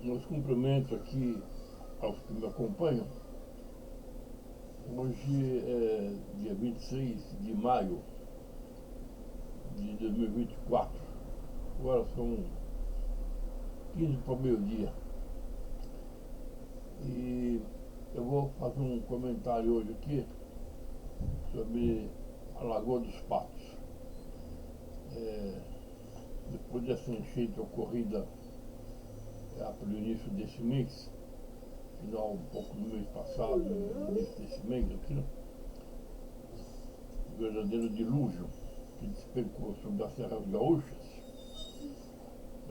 Meus cumprimentos aqui aos que me acompanham. Hoje é dia 26 de maio de 2024. Agora são 15 para o meio-dia. E eu vou fazer um comentário hoje aqui sobre a Lagoa dos Patos. Depois dessa enchente ocorrida pelo início desse mês, final um pouco do mês passado, início desse mês aqui, né? Um verdadeiro dilúvio que despencou sobre as Serras Gaúchas,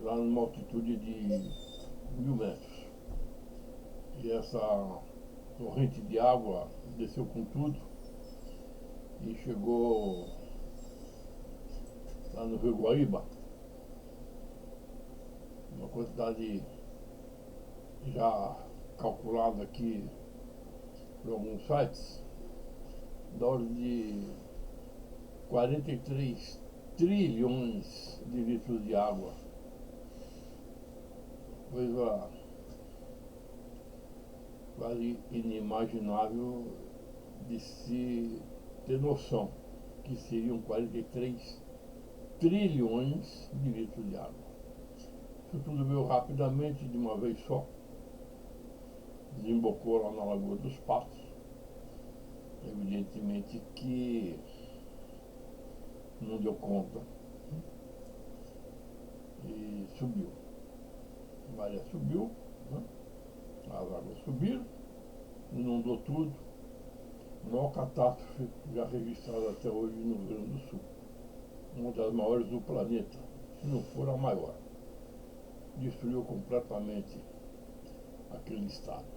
lá numa altitude de 1000 metros. E essa corrente de água desceu com tudo e chegou lá no Rio Guaíba, uma quantidade já calculada aqui por alguns sites, da ordem de 43 trilhões de litros de água. Coisa quase inimaginável de se ter noção que seriam 43 trilhões de litros de água. Isso tudo veio rapidamente, de uma vez só, desembocou lá na Lagoa dos Patos. Evidentemente que não deu conta e subiu. A maré subiu, né? As águas subiram, inundou tudo. A maior catástrofe já registrada até hoje no Rio Grande do Sul. Uma das maiores do planeta, se não for a maior. Destruiu completamente aquele estado.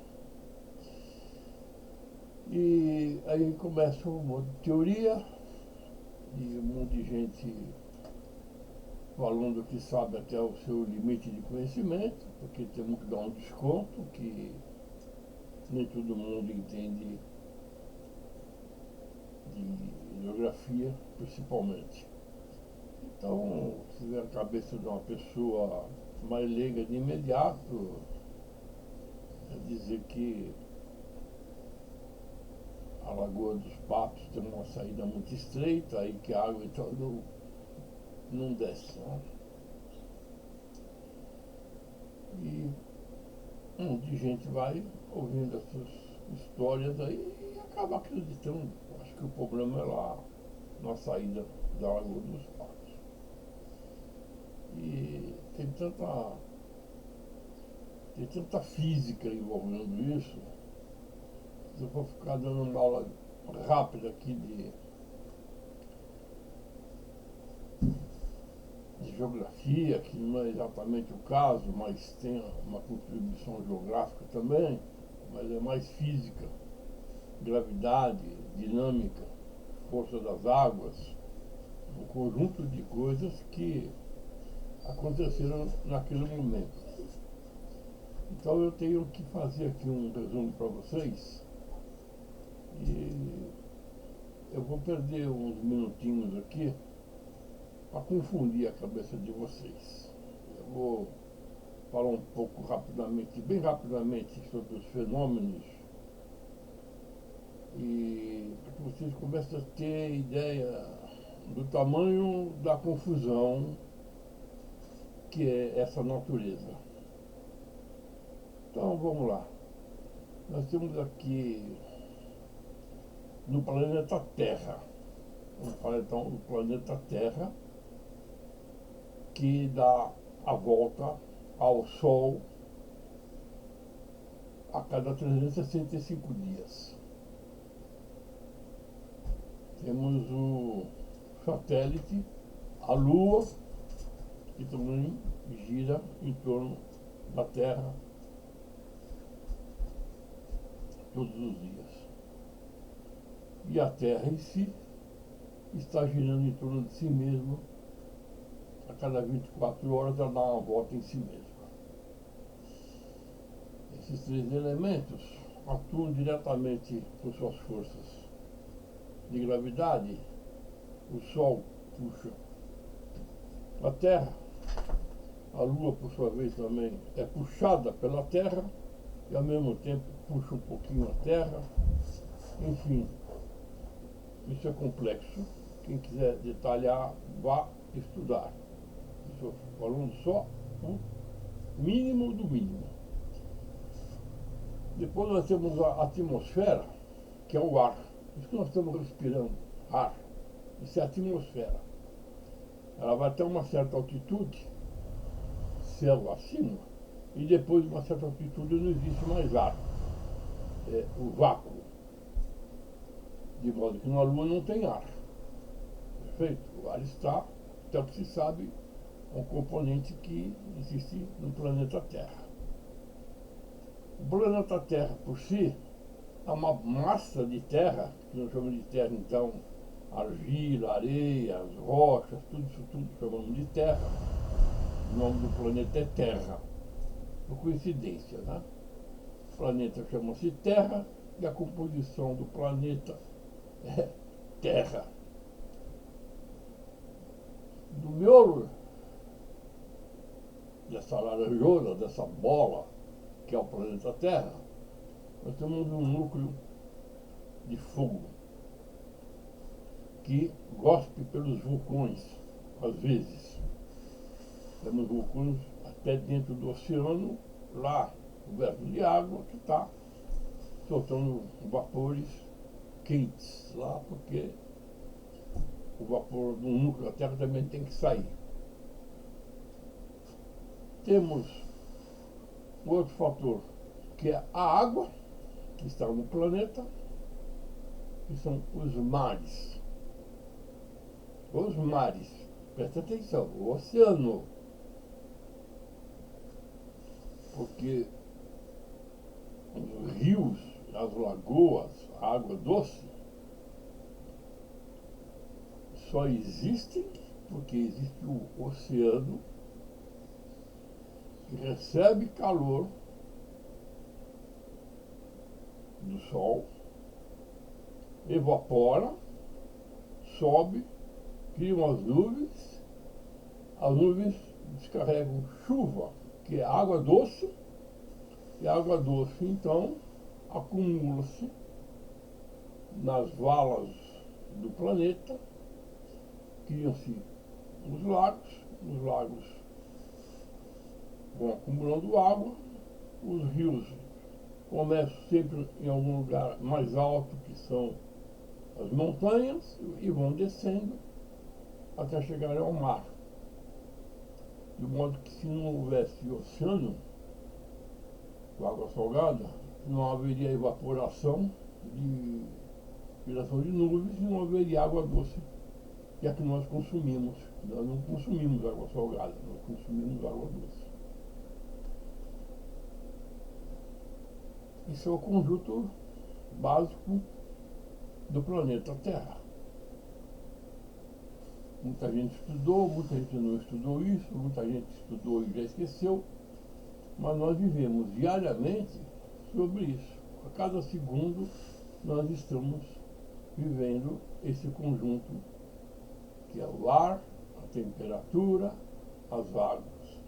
E aí começa uma teoria e um monte de gente falando que sabe até o seu limite de conhecimento, porque temos que dar um desconto, que nem todo mundo entende de geografia, principalmente. Então, se vê a cabeça de uma pessoa mais leiga de imediato, é dizer que a Lagoa dos Patos tem uma saída muito estreita, aí que a água então não desce, né? E um monte de gente vai ouvindo essas histórias aí e acaba acreditando. Acho que o problema é lá na saída da Lagoa dos Patos. E tem tanta física envolvendo isso. Se eu for ficar dando uma aula rápida aqui de geografia, que não é exatamente o caso, mas tem uma contribuição geográfica também, mas é mais física, gravidade, dinâmica, força das águas, um conjunto de coisas que aconteceram naquele momento. Então eu tenho que fazer aqui um resumo para vocês e eu vou perder uns minutinhos aqui para confundir a cabeça de vocês. Eu vou falar um pouco rapidamente, bem rapidamente, sobre os fenômenos e para que vocês comecem a ter ideia do tamanho da confusão que é essa natureza. Então vamos lá. Nós temos aqui no planeta Terra, vamos falar então do planeta Terra, que dá a volta ao Sol a cada 365 dias. Temos o satélite, a Lua, que também gira em torno da Terra todos os dias. E a Terra em si está girando em torno de si mesma. A cada 24 horas ela dá uma volta em si mesma. Esses três elementos atuam diretamente com suas forças de gravidade. O Sol puxa a Terra A Lua, por sua vez, também é puxada pela Terra e, ao mesmo tempo, puxa um pouquinho a Terra. Enfim, isso é complexo. Quem quiser detalhar, vá estudar. Estou falando só o mínimo do mínimo. Depois nós temos a atmosfera, que é o ar. Isso que nós estamos respirando, ar. Isso é a atmosfera. Ela vai até uma certa altitude, céu acima, e depois de uma certa altitude não existe mais ar. É o vácuo. De modo que na Lua não tem ar. Perfeito? O ar está, até o que se sabe, é um componente que existe no planeta Terra. O planeta Terra, por si, é uma massa de terra, que nós chamamos de terra, então, argila, areia, as rochas, tudo isso tudo chamamos de terra. O nome do planeta é Terra, por coincidência, né? O planeta chama-se Terra e a composição do planeta é Terra. Do miolo dessa laranjola, dessa bola, que é o planeta Terra, nós temos um núcleo de fogo que gospe pelos vulcões, às vezes. Temos vulcões até dentro do oceano, lá, coberto de água, que está soltando vapores quentes lá, porque o vapor do núcleo da Terra também tem que sair. Temos outro fator, que é a água, que está no planeta, que são os mares. Os mares, presta atenção, o oceano. Porque os rios, as lagoas, a água doce, só existem porque existe o oceano que recebe calor do sol, evapora, sobe, criam as nuvens descarregam chuva, que é água doce, e a água doce então acumula-se nas valas do planeta, criam-se os lagos vão acumulando água, os rios começam sempre em algum lugar mais alto, que são as montanhas, e vão descendo até chegar ao mar. De modo que, se não houvesse oceano com água salgada, não haveria evaporação de geração de nuvens e não haveria água doce, que é a que nós consumimos. Nós não consumimos água salgada, nós consumimos água doce. Isso é o conjunto básico do planeta Terra. Muita gente estudou, muita gente não estudou isso, muita gente estudou e já esqueceu, mas nós vivemos diariamente sobre isso. A cada segundo nós estamos vivendo esse conjunto, que é o ar, a temperatura, as águas.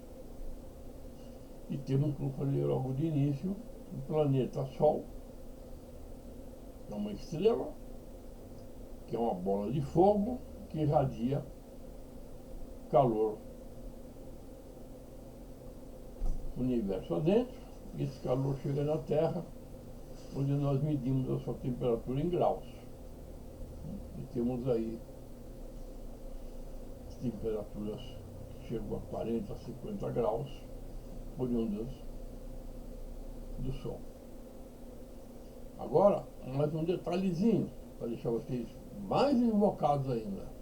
E temos, como falei logo de início, o planeta Sol, que é uma estrela, que é uma bola de fogo, que irradia calor o universo adentro, e esse calor chega na Terra, onde nós medimos a sua temperatura em graus. E temos aí temperaturas que chegam a 40, 50 graus, oriundas do Sol. Agora, mais um detalhezinho, para deixar vocês mais invocados ainda.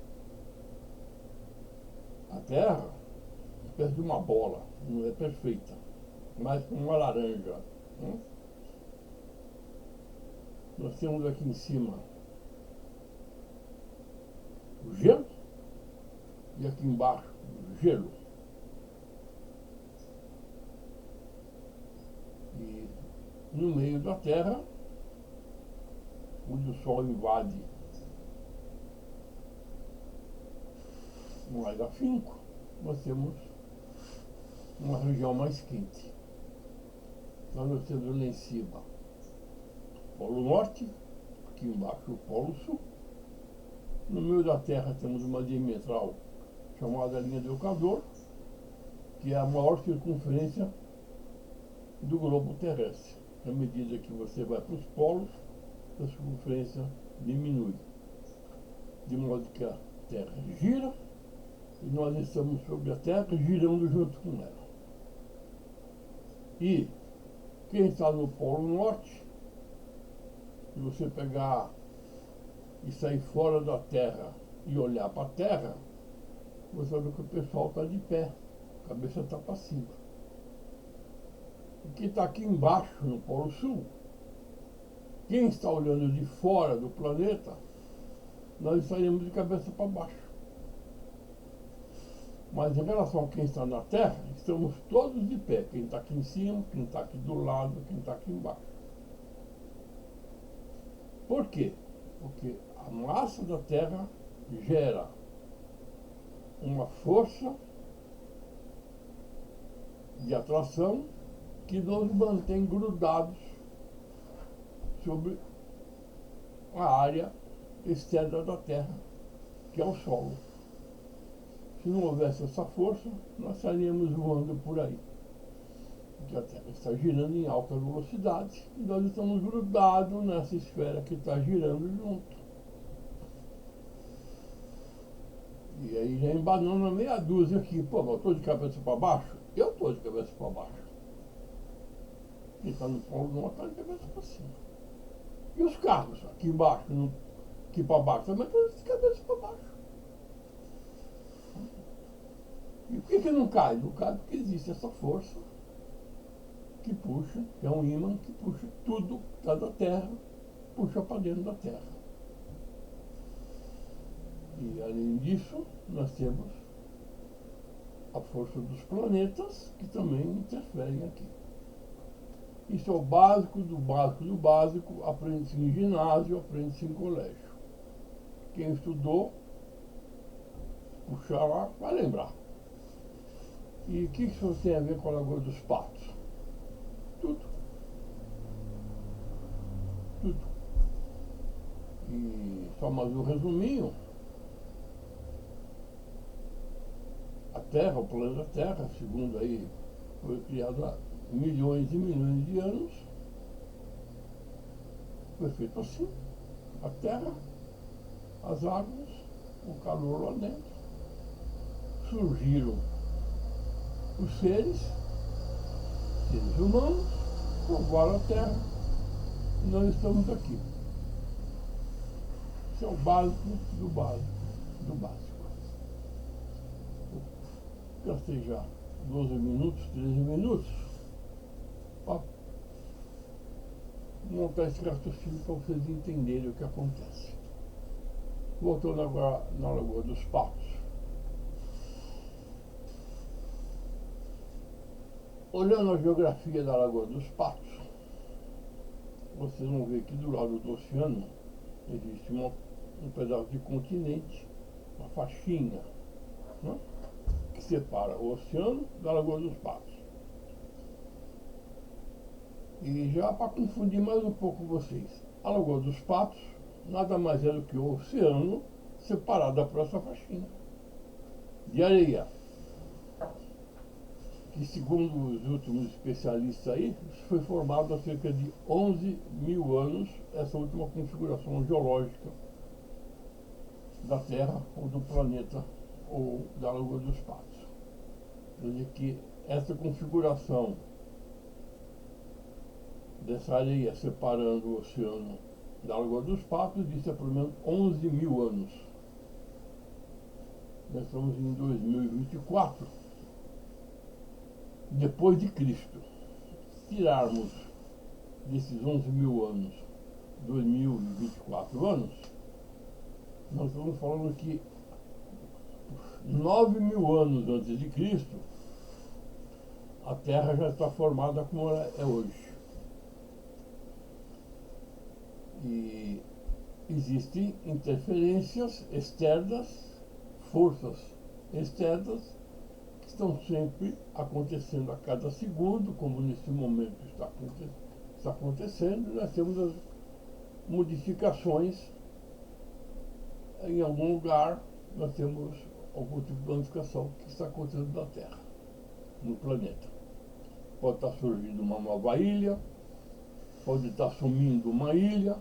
A Terra é uma espécie de uma bola, não é perfeita, mas com uma laranja. Nós temos aqui em cima o gelo e aqui embaixo o gelo. E no meio da Terra, onde o Sol invade mais afinco, nós temos uma região mais quente. Então nós temos lá em cima o Polo Norte, aqui embaixo o Polo Sul. No meio da Terra temos uma diametral chamada linha do Equador, que é a maior circunferência do globo terrestre. À medida que você vai para os polos, a circunferência diminui, de modo que a Terra gira e nós estamos sobre a Terra girando junto com ela. E quem está no Polo Norte, se você pegar e sair fora da Terra e olhar para a Terra, você vai ver que o pessoal está de pé, a cabeça está para cima. E quem está aqui embaixo, no Polo Sul, quem está olhando de fora do planeta, nós estaríamos de cabeça para baixo. Mas em relação a quem está na Terra, estamos todos de pé. Quem está aqui em cima, quem está aqui do lado, quem está aqui embaixo. Por quê? Porque a massa da Terra gera uma força de atração que nos mantém grudados sobre a área externa da Terra, que é o solo. Se não houvesse essa força, nós estaríamos voando por aí. Porque a Terra está girando em alta velocidade e nós estamos grudados nessa esfera que está girando junto. E aí já embanando meia dúzia aqui. Pô, mas eu estou de cabeça para baixo? Eu estou de cabeça para baixo. Quem está no Polo Norte está de cabeça para cima. E os carros aqui embaixo, aqui para baixo, também estão de cabeça para baixo. E por que não cai? Não cai porque existe essa força que puxa, que é um ímã que puxa tudo que está da Terra, puxa para dentro da Terra. E além disso, nós temos a força dos planetas que também interferem aqui. Isso é o básico do básico do básico, aprende-se em ginásio, aprende-se em colégio. Quem estudou, puxar lá, vai lembrar. E o que isso tem a ver com a Lagoa dos Patos? Tudo. Tudo. E só mais um resuminho. A Terra, o planeta Terra, segundo aí, foi criado há milhões e milhões de anos. Foi feito assim. A Terra, as águas, o calor lá dentro. Surgiram os seres humanos, povoaram a Terra e nós estamos aqui. Isso é o básico do básico do básico. Gastei já 12 minutos, 13 minutos para montar esse raciocínio para vocês entenderem o que acontece. Voltando agora na Lagoa dos Patos. Olhando a geografia da Lagoa dos Patos, vocês vão ver que do lado do oceano existe um pedaço de continente, uma faixinha, né, que separa o oceano da Lagoa dos Patos. E já para confundir mais um pouco vocês, a Lagoa dos Patos nada mais é do que o oceano separado por essa faixinha de areia. Que segundo os últimos especialistas aí, foi formado há cerca de 11 mil anos essa última configuração geológica da Terra ou do planeta ou da Lagoa dos Patos. Quer dizer que essa configuração dessa areia separando o oceano da Lagoa dos Patos existe há pelo menos 11 mil anos. Nós estamos em 2024. Depois de Cristo. Se tirarmos desses 11 mil anos 2024 anos, nós estamos falando que 9 mil anos antes de Cristo a Terra já está formada como ela é hoje. E existem interferências externas, forças externas, que estão sempre acontecendo a cada segundo, como nesse momento está acontecendo, nós temos as modificações em algum lugar, nós temos algum tipo de modificação que está acontecendo na Terra, no planeta. Pode estar surgindo uma nova ilha, pode estar sumindo uma ilha,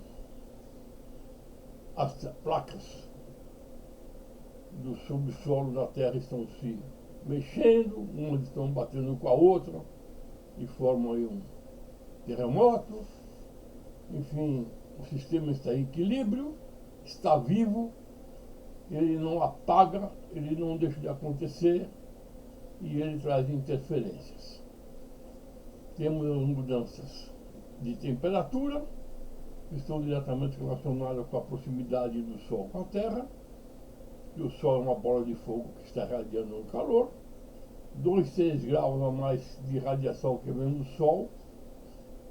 as placas do subsolo da Terra estão se mexendo, umas estão batendo com a outra e formam aí um terremoto. Enfim, o sistema está em equilíbrio, está vivo, ele não apaga, ele não deixa de acontecer e ele traz interferências. Temos as mudanças de temperatura, que estão diretamente relacionadas com a proximidade do Sol com a Terra. E o Sol é uma bola de fogo que está irradiando um calor. 2, 6 graus a mais de radiação que vem do Sol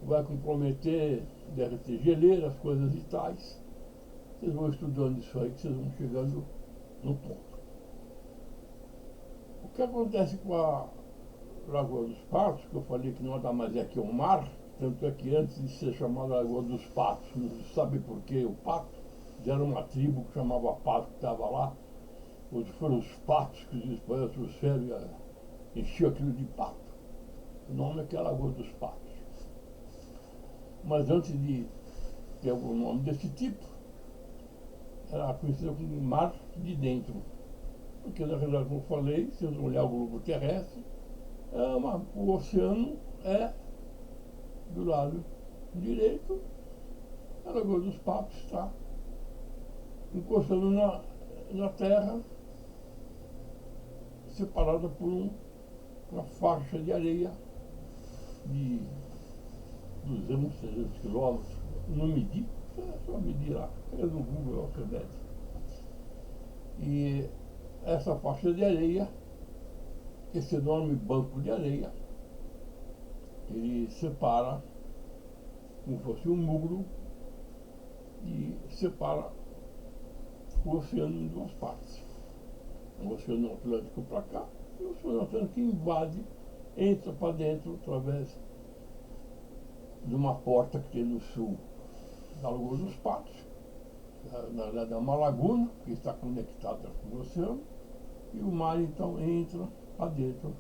vai comprometer, derreter geleiras, coisas e tais. Vocês vão estudando isso aí que vocês vão chegando no ponto. O que acontece com a Lagoa dos Patos, que eu falei que nada mais é que um mar, tanto é que antes de ser chamada Lagoa dos Patos, não se sabe por que o pato, era uma tribo que chamava Pato que estava lá, hoje foram os patos que os espanhóis trouxeram e enchiam aquilo de pato. O nome é que é Lagoa dos Patos. Mas antes de ter algum nome desse tipo, era conhecida como mar de dentro. Porque na realidade, como eu falei, se você olhar o globo terrestre, o oceano é do lado direito, a Lagoa dos Patos está encostando na terra, separada por uma faixa de areia de 200, 300 quilômetros. Não medi, é só medir lá, pega no Google, você deve. E essa faixa de areia, esse enorme banco de areia, ele separa, como fosse um muro, e separa o oceano em duas partes. O Oceano Atlântico para cá e o Oceano Atlântico invade, entra para dentro através de uma porta que tem no sul da Lagoa dos Patos. Na verdade é uma laguna que está conectada com o oceano, e o mar então entra para dentro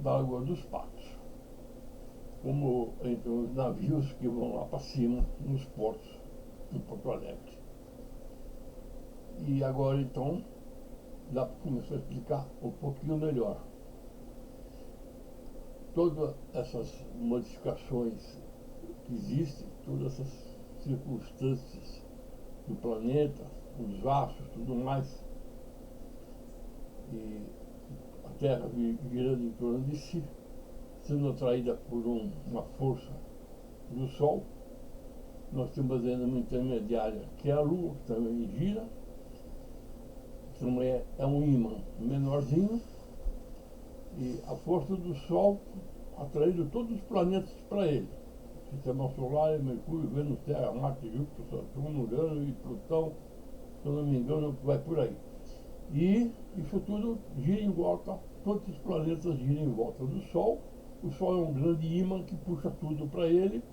da Lagoa dos Patos, como entram os navios que vão lá para cima nos portos em Porto Alegre. E agora então dá para começar a explicar um pouquinho melhor. Todas essas modificações que existem, todas essas circunstâncias do planeta, os astros, tudo mais, e a Terra girando em torno de si, sendo atraída por uma força do Sol. Nós temos ainda uma intermediária, que é a Lua, que também gira, que também é um ímã menorzinho, e a força do Sol atraindo todos os planetas para ele. Sistema Solar, Mercúrio, Vênus, Terra, Marte, Júpiter, Saturno, Urano e Plutão, se eu não me engano, vai por aí. E isso tudo gira em volta, todos os planetas giram em volta do Sol. O Sol é um grande ímã que puxa tudo para ele,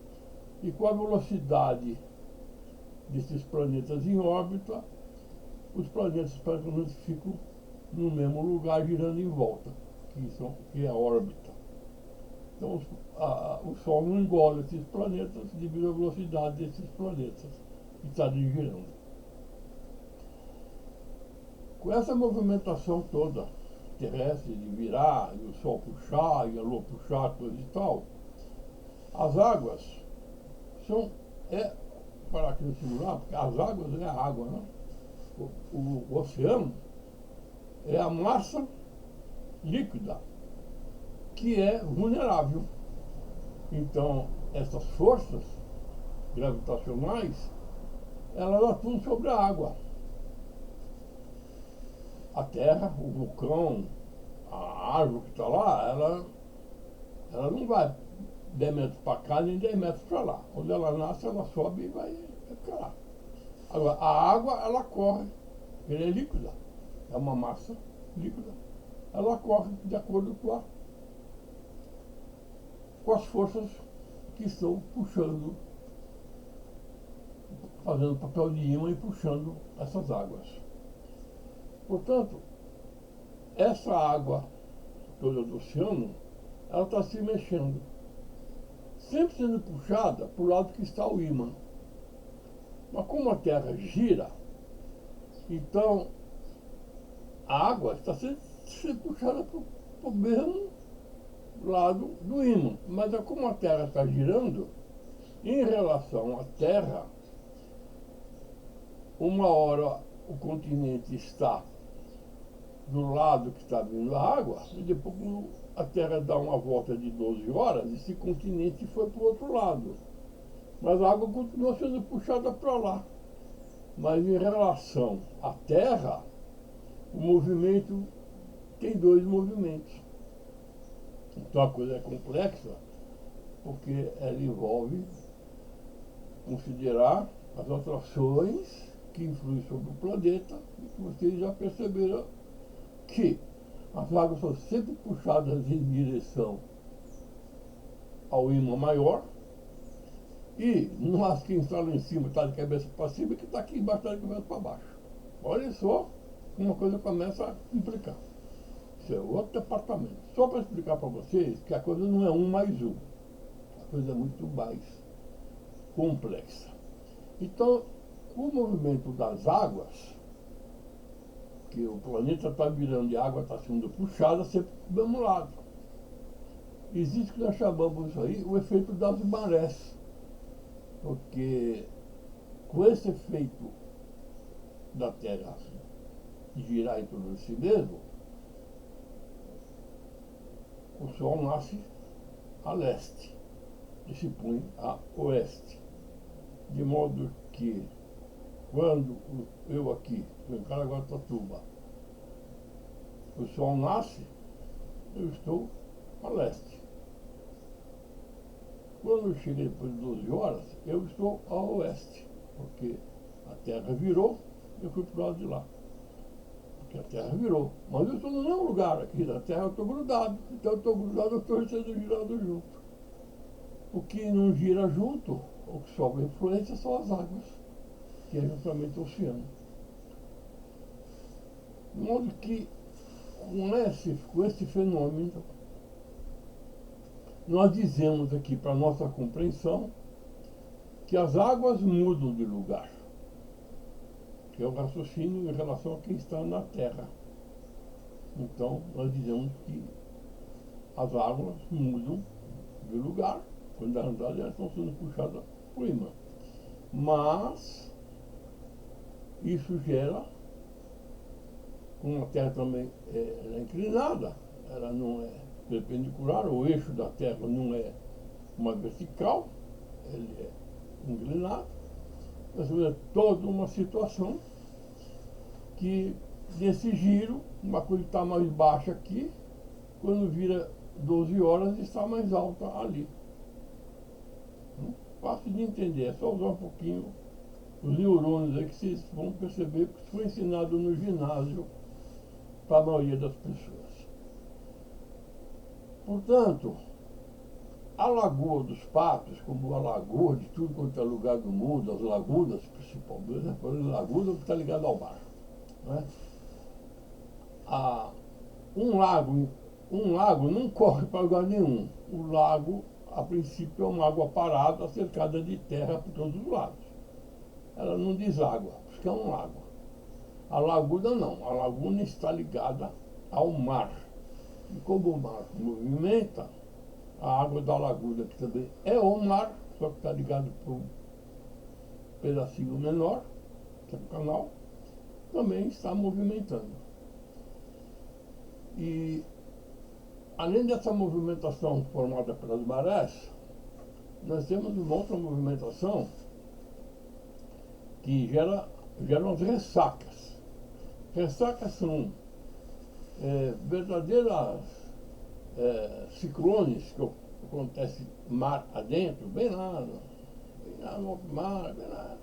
e com a velocidade desses planetas em órbita, os planetas praticamente ficam no mesmo lugar girando em volta, que é a órbita. Então o Sol não engole esses planetas devido à velocidade desses planetas que estão girando. Com essa movimentação toda terrestre de virar, e o Sol puxar, e a Lua puxar, coisa e tal, as águas parar aqui no singular, porque as águas é a água, né? O oceano é a massa líquida que é vulnerável. Então, essas forças gravitacionais, elas atuam sobre a água. A Terra, o vulcão, a árvore que está lá, ela não vai 10 metros para cá nem 10 metros para lá. Quando ela nasce, ela sobe e vai ficar lá. Agora, a água, ela corre, ela é líquida, é uma massa líquida. ela corre de acordo com as forças que estão puxando, fazendo papel de ímã e puxando essas águas. Portanto, essa água toda do oceano, ela está se mexendo, sempre sendo puxada para o lado que está o ímã. Mas como a Terra gira, então a água está sendo puxada para o mesmo lado do ímã. Mas é como a Terra está girando, em relação à Terra, uma hora o continente está do lado que está vindo a água, e depois a Terra dá uma volta de 12 horas, esse continente foi para o outro lado. Mas a água continua sendo puxada para lá. Mas em relação à Terra, o movimento tem dois movimentos. Então a coisa é complexa, porque ela envolve considerar as atrações que influem sobre o planeta, e que vocês já perceberam que as águas são sempre puxadas em direção ao ímã maior, e nós quem está lá em cima está de cabeça para cima e quem está aqui embaixo está de cabeça para baixo. Olha só como a coisa começa a implicar. Isso é outro departamento. Só para explicar para vocês que a coisa não é um mais um. A coisa é muito mais complexa. Então, o movimento das águas, que o planeta está virando e a água está sendo puxada sempre para o mesmo lado. Existe o que nós chamamos isso aí o efeito das marés. Porque com esse efeito da Terra girar em torno de si mesmo, o Sol nasce a leste e se põe a oeste. De modo que, quando eu aqui, em Caraguatatuba, o Sol nasce, eu estou a leste. Quando eu cheguei depois de 12 horas, eu estou a oeste, porque a Terra virou e eu fui para o lado de lá. Porque a Terra virou. Mas eu estou no mesmo lugar aqui da Terra, eu estou grudado. Então eu estou grudado, eu estou sendo girado junto. O que não gira junto, o que sofre influência são as águas, que é justamente o oceano. De modo que, com esse fenômeno, nós dizemos aqui, para nossa compreensão, que as águas mudam de lugar, que é o raciocínio em relação a quem está na Terra. Então, nós dizemos que as águas mudam de lugar, quando na verdade elas estão sendo puxadas por o ímã. Mas isso gera, como a Terra também é inclinada, ela não é perpendicular, o eixo da Terra não é uma vertical, ele é inclinado. Mas é toda uma situação que, nesse giro, uma coisa está mais baixa aqui, quando vira 12 horas está mais alta ali. Fácil de entender, é só usar um pouquinho os neurônios aí que vocês vão perceber que foi ensinado no ginásio para a maioria das pessoas. Portanto, a Lagoa dos Patos, como a lagoa de tudo quanto é lugar do mundo, as lagunas principalmente, né? Laguna que está ligada ao mar. Né? Um lago não corre para lugar nenhum. O lago, a princípio, é uma água parada, cercada de terra por todos os lados. Ela não deságua, porque é um lago. A laguna não, a laguna está ligada ao mar. E como o mar movimenta, a água da laguna, que também é o mar, só que está ligado para um pedacinho menor, que é o canal, também está movimentando. E além dessa movimentação formada pelas marés, nós temos uma outra movimentação que gera as ressacas. Ressacas são verdadeiras ciclones que acontecem mar adentro, bem lá no alto mar, bem lá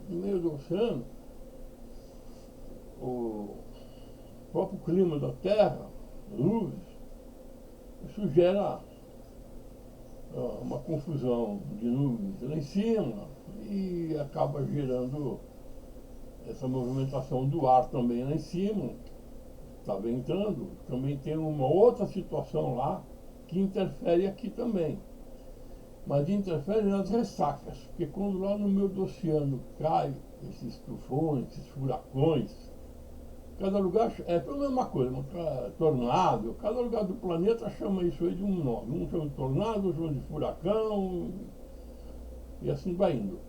no meio do oceano. O próprio clima da Terra luzes, isso gera uma confusão de nuvens lá em cima e acaba gerando essa movimentação do ar também lá em cima, estava entrando. Também tem uma outra situação lá que interfere aqui também, mas interfere nas ressacas, porque quando lá no meio do oceano cai esses tufões, esses furacões, cada lugar é tudo a mesma coisa, tornado, cada lugar do planeta chama isso aí de um nome. Um chama de tornado, outro chama de furacão, e assim vai indo.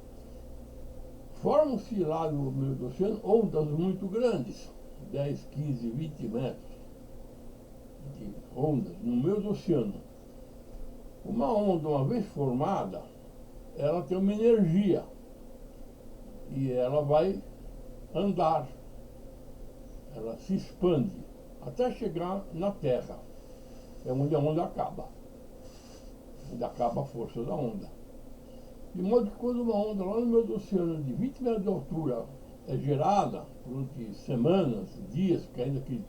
Formam-se lá no meio do oceano ondas muito grandes, 10, 15, 20 metros de ondas no meio do oceano. Uma onda, uma vez formada, ela tem uma energia e ela vai andar, ela se expande até chegar na Terra, é onde a onda acaba, onde acaba a força da onda. De modo que quando uma onda lá no meio do oceano de 20 metros de altura é gerada durante semanas, dias, caindo aquele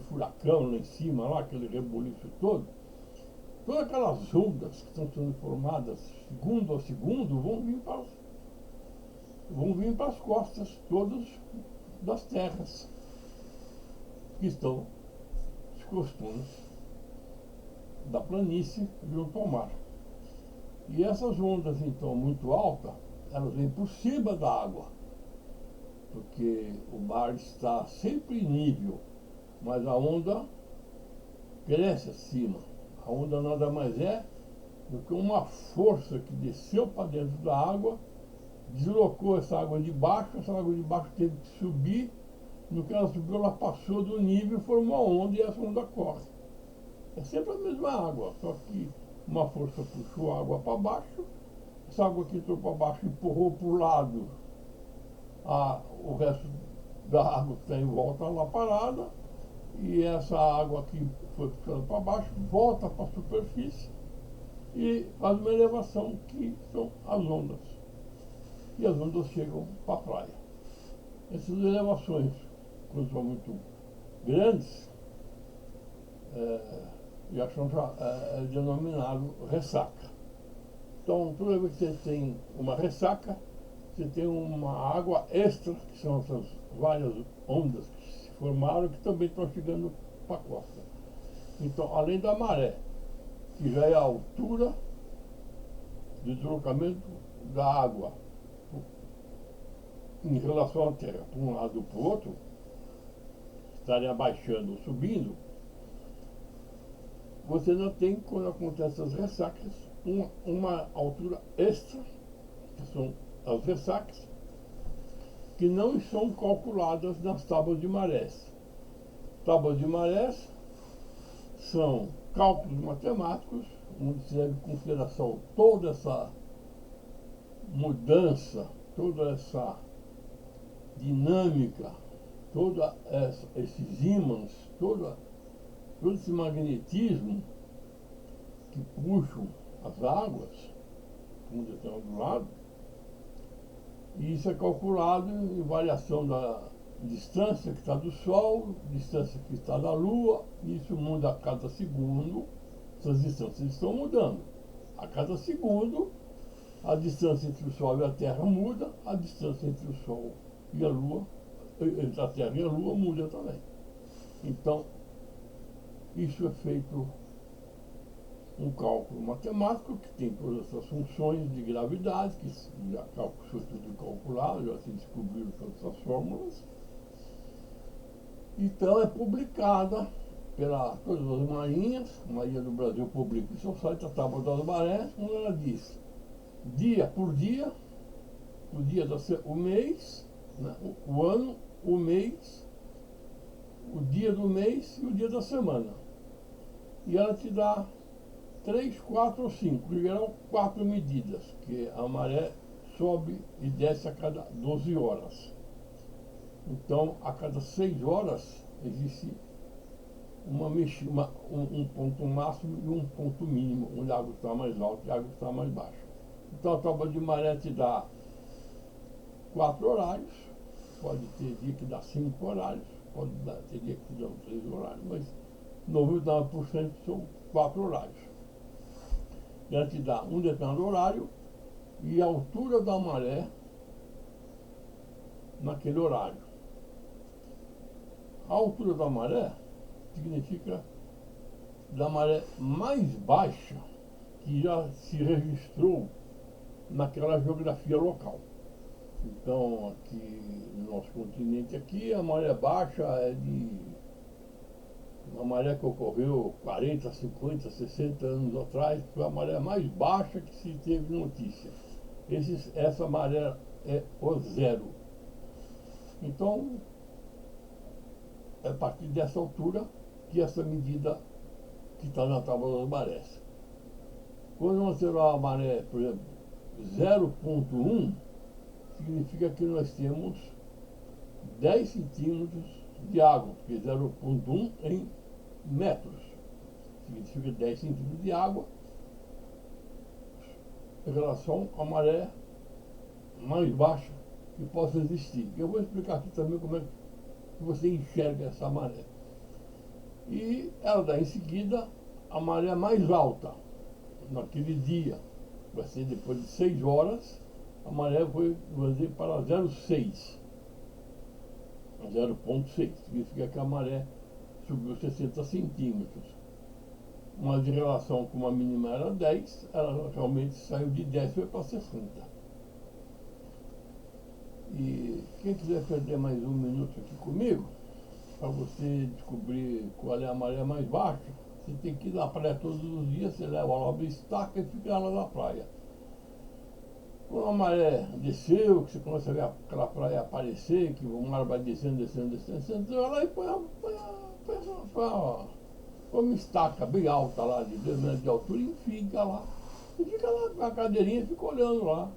furacão lá em cima, lá, aquele rebuliço todo, todas aquelas ondas que estão sendo formadas segundo a segundo vão vir para as costas todas das terras que estão os costumes da planície junto ao mar. E essas ondas, então, muito altas, elas vêm por cima da água, porque o mar está sempre em nível, mas a onda cresce acima. A onda nada mais é do que uma força que desceu para dentro da água, deslocou essa água de baixo teve que subir. No que ela subiu, ela passou do nível, formou uma onda e essa onda corre. É sempre a mesma água, só que uma força puxou a água para baixo, essa água que entrou para baixo empurrou para o lado o resto da água que está em volta lá parada, e essa água que foi puxando para baixo volta para a superfície e faz uma elevação que são as ondas. E as ondas chegam para a praia. Essas elevações, quando são muito grandes, é denominado ressaca. Então, toda vez que você tem uma ressaca, você tem uma água extra, que são essas várias ondas que se formaram, que também estão chegando para a costa. Então, além da maré, que já é a altura do deslocamento da água em relação à terra, para um lado ou para o outro, estarem abaixando ou subindo, você não tem, quando acontecem as ressacas, uma altura extra, que são as ressacas, que não são calculadas nas tábuas de marés. Tábuas de marés são cálculos matemáticos, onde se leva em consideração toda essa mudança, toda essa dinâmica, todos esses ímãs, todo esse magnetismo que puxam as águas, como estão do lado, e isso é calculado em variação da distância que está do Sol, distância que está da Lua, e isso muda a cada segundo, essas distâncias estão mudando. A cada segundo, a distância entre o Sol e a Terra muda, a distância entre o Sol e a Lua, entre a Terra e a Lua muda também. Então, isso é feito um cálculo matemático que tem todas essas funções de gravidade, que já foi tudo calculado, já se descobriram todas essas fórmulas. Então é publicada pelas todas as marinhas, a Marinha do Brasil publica em seu site a Tábua das Marés, onde ela diz, dia por dia, o mês, né, o ano, o mês, o dia do mês e o dia da semana. E ela te dá 3, 4 ou 5, em geral 4 medidas, que a maré sobe e desce a cada 12 horas. Então, a cada 6 horas existe um ponto máximo e um ponto mínimo, onde a água está mais alta e a água está mais baixa. Então, a tábua de maré te dá 4 horários, pode ter dia que dá 5 horários, ter dia que dá 3 horários, mas 99% são 4 horários. Ela te dá um determinado horário e a altura da maré naquele horário. A altura da maré significa da maré mais baixa que já se registrou naquela geografia local. Então, aqui no nosso continente, aqui a maré baixa é de uma maré que ocorreu 40, 50, 60 anos atrás, foi a maré mais baixa que se teve notícia. Essa maré é o zero. Então, é a partir dessa altura que essa medida que está na tábua das marés. Quando nós temos a maré, por exemplo, 0,1, significa que nós temos 10 centímetros de água, porque 0,1 em metros significa 10 centímetros de água em relação à maré mais baixa que possa existir. Eu vou explicar aqui também como é que você enxerga essa maré. E ela dá em seguida a maré mais alta naquele dia. Vai ser depois de 6 horas, a maré foi para 0,6. 0,6 significa que a maré subiu 60 centímetros. Mas em relação com a mínima era 10, ela realmente saiu de 10 e foi para 60. E quem quiser perder mais um minuto aqui comigo, para você descobrir qual é a maré mais baixa, você tem que ir na praia todos os dias, você leva lá uma estaca e fica lá na praia. Quando a maré desceu, que você começa a ver aquela praia aparecer, que o mar vai descendo, você vai lá e põe uma estaca bem alta lá, de 2 metros de altura, e fica lá. E fica lá com a cadeirinha e fica olhando lá.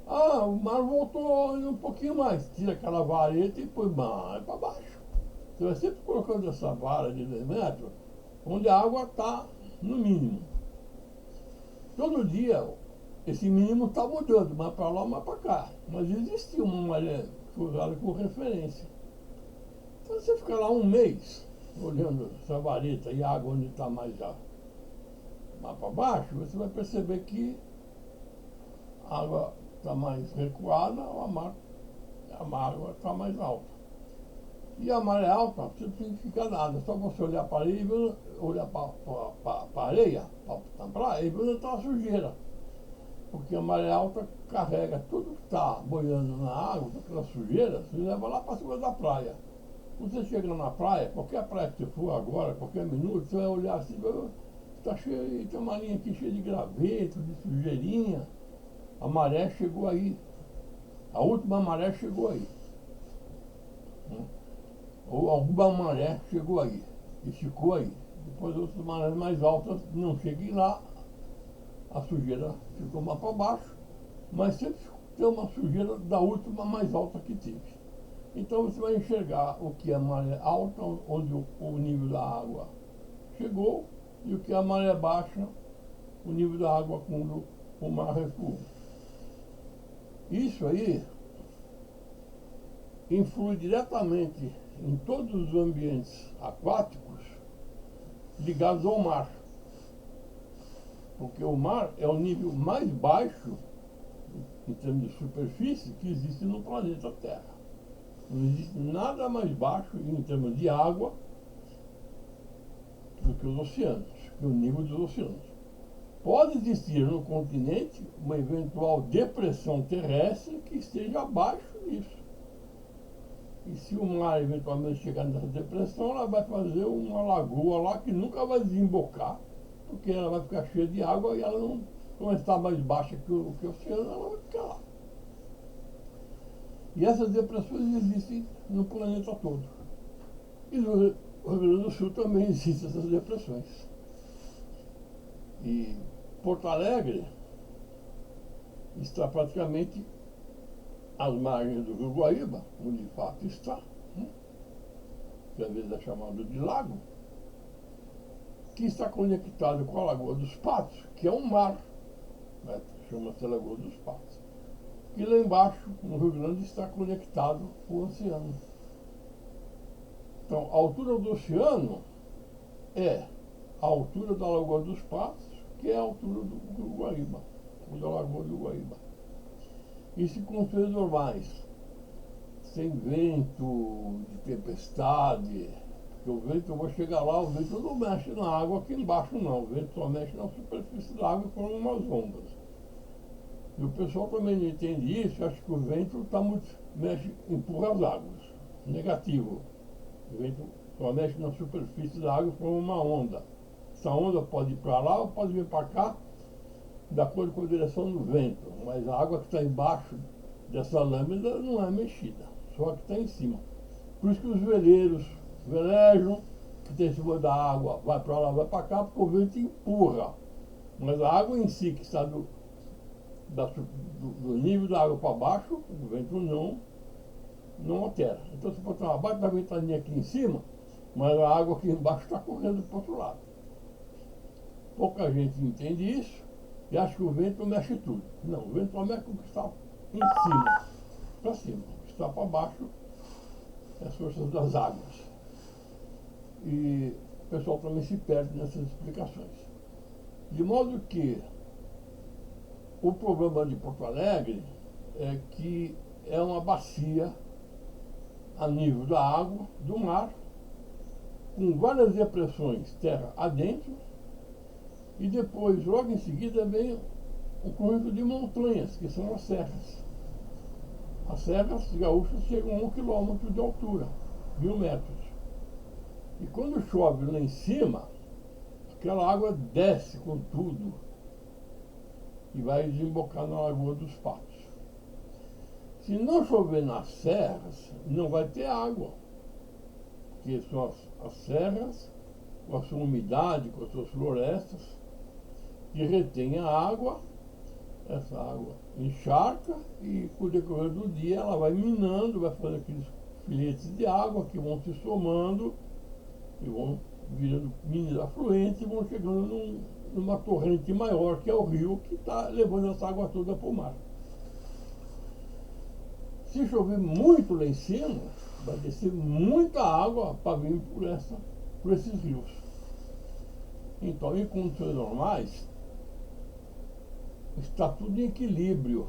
Ah, o mar voltou um pouquinho mais, tira aquela vareta e põe mais para baixo. Você vai sempre colocando essa vara de 2 metros, onde a água está no mínimo. Todo dia esse mínimo está mudando, mais para lá, mais para cá. Mas existe uma maré usada como referência. Então você fica lá um mês olhando essa vareta e a água onde está mais para baixo, você vai perceber que a água está mais recuada, a água está mais alta. E a maré alta não significa nada, só você olhar para a areia, olhar para a areia, para a praia, e ver onde está a sujeira. Porque a maré alta carrega tudo que está boiando na água, aquela sujeira, se leva lá para cima da praia. Quando você chega na praia, qualquer praia que você for agora, qualquer minuto, você vai olhar assim, está cheio, tem uma linha aqui cheia de graveto, de sujeirinha. A maré chegou aí. A última maré chegou aí. Ou alguma maré chegou aí e ficou aí. Depois outras marés mais altas não cheguem lá, a sujeira ficou mais para baixo, mas sempre tem uma sujeira da última mais alta que teve. Então você vai enxergar o que é maré alta, onde o nível da água chegou, e o que é a maré baixa, o nível da água quando o mar recuou. Isso aí influi diretamente em todos os ambientes aquáticos ligados ao mar. Porque o mar é o nível mais baixo, em termos de superfície, que existe no planeta Terra. Não existe nada mais baixo em termos de água do que os oceanos, que o nível dos oceanos. Pode existir no continente uma eventual depressão terrestre que esteja abaixo disso. E se o mar eventualmente chegar nessa depressão, ela vai fazer uma lagoa lá que nunca vai desembocar, porque ela vai ficar cheia de água e ela não, como está mais baixa que o oceano, ela vai ficar lá. E essas depressões existem no planeta todo. E no Rio Grande do Sul também existem essas depressões. E Porto Alegre está praticamente às margens do Rio Guaíba, onde de fato está, que às vezes é chamado de lago, que está conectado com a Lagoa dos Patos, que é um mar, né? Chama-se Lagoa dos Patos. E lá embaixo, no Rio Grande, está conectado com o oceano. Então, a altura do oceano é a altura da Lagoa dos Patos, que é a altura do Guaíba, da Lagoa do Guaíba. E se condições normais, sem vento, de tempestade, porque o vento, eu vou chegar lá, o vento não mexe na água aqui embaixo não, o vento só mexe na superfície da água e forma umas ondas. E o pessoal também não entende isso, acha que o vento tá muito, mexe, empurra as águas. Negativo. O vento só mexe na superfície da água e forma uma onda. Essa onda pode ir para lá ou pode vir para cá, de acordo com a direção do vento. Mas a água que está embaixo dessa lâmina não é mexida, só a que está em cima. Por isso que os veleiros velejam, que tem em cima da água, vai para lá, vai para cá, porque o vento empurra. Mas a água em si, que está do nível da água para baixo, o vento não altera. Então você pode ter uma baita ventania aqui em cima, mas a água aqui embaixo está correndo para o outro lado. Pouca gente entende isso e acha que o vento mexe tudo. Não, o vento só mexe o que está em cima, para cima. O que está para baixo é as forças das águas. E o pessoal também se perde nessas explicações. De modo que o problema de Porto Alegre é que é uma bacia a nível da água, do mar, com várias depressões terra adentro, e depois, logo em seguida, vem um conjunto de montanhas, que são as serras. As serras gaúchas chegam a 1 quilômetro de altura, 1.000 metros. E quando chove lá em cima, aquela água desce com tudo e vai desembocar na Lagoa dos Patos. Se não chover nas serras, não vai ter água, porque são as serras, com a sua umidade, com as suas florestas, que retém a água, essa água encharca e com o decorrer do dia ela vai minando, vai fazendo aqueles filetes de água que vão se somando e vão virando minas afluentes e vão chegando numa torrente maior, que é o rio, que está levando essa água toda para o mar. Se chover muito lá em cima, vai descer muita água para vir por esses rios. Então, em condições normais, está tudo em equilíbrio.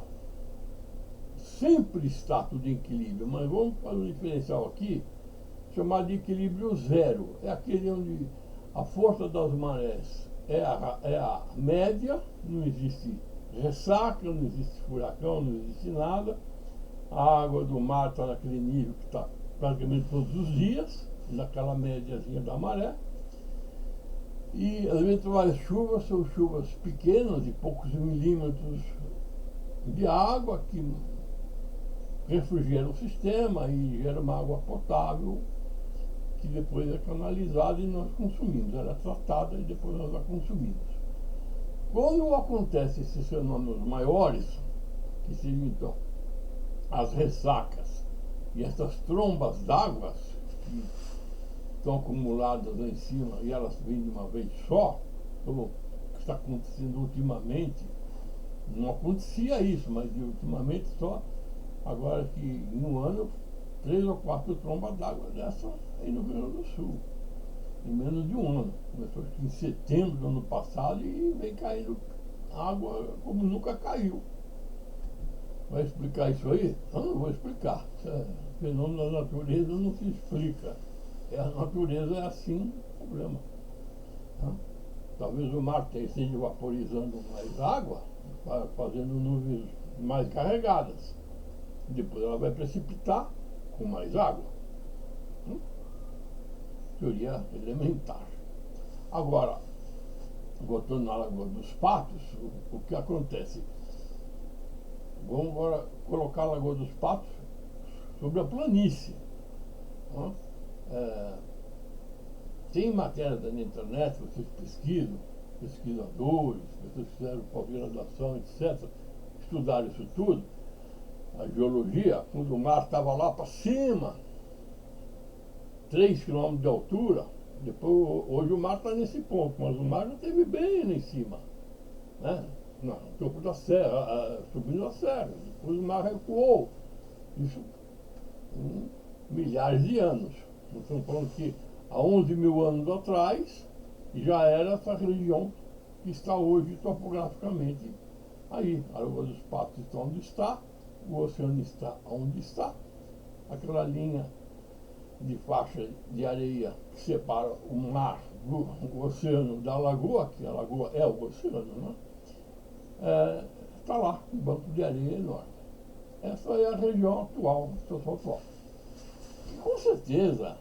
Sempre está tudo em equilíbrio, mas vamos fazer um diferencial aqui, chamado de equilíbrio zero. É aquele onde a força das marés é a média, não existe ressaca, não existe furacão, não existe nada. A água do mar está naquele nível que está praticamente todos os dias, naquela médiazinha da maré. E as eventuais chuvas são chuvas pequenas, de poucos milímetros de água, que refrigeram o sistema e geram uma água potável, que depois é canalizada e nós consumimos. Ela é tratada e depois nós a consumimos. Quando acontecem esses fenômenos maiores, que seriam então as ressacas e essas trombas d'água que estão acumuladas lá em cima e elas vêm de uma vez só, como o que está acontecendo ultimamente, não acontecia isso, mas ultimamente só, agora que em um ano, 3 ou 4 trombas d'água dessa aí no Rio Grande do Sul, em menos de um ano. Começou acho que em setembro do ano passado e vem caindo água como nunca caiu. Vai explicar isso aí? Eu não vou explicar. Fenômeno da natureza não se explica. A natureza é assim, problema. Talvez o mar esteja vaporizando mais água, fazendo nuvens mais carregadas. Depois ela vai precipitar com mais água. Teoria elementar. Agora, voltando na Lagoa dos Patos, o que acontece? Vamos agora colocar a Lagoa dos Patos sobre a planície. Tem matérias na internet, vocês pesquisam, pesquisadores, pessoas que fizeram pós-graduação, etc., estudaram isso tudo, a geologia, quando o mar estava lá para cima, 3 quilômetros de altura, depois, hoje o mar está nesse ponto, mas o mar já esteve bem lá em cima, né? No topo da serra, subindo a serra, depois o mar recuou, isso em milhares de anos. Nós estamos falando que há 11 mil anos atrás, E já era essa região que está hoje topograficamente aí. A Lagoa dos Patos está onde está, o oceano está onde está, aquela linha de faixa de areia que separa o mar do oceano da lagoa, que a lagoa é o oceano, né? Está lá, um banco de areia enorme. Essa é a região atual, situação atual. E com certeza,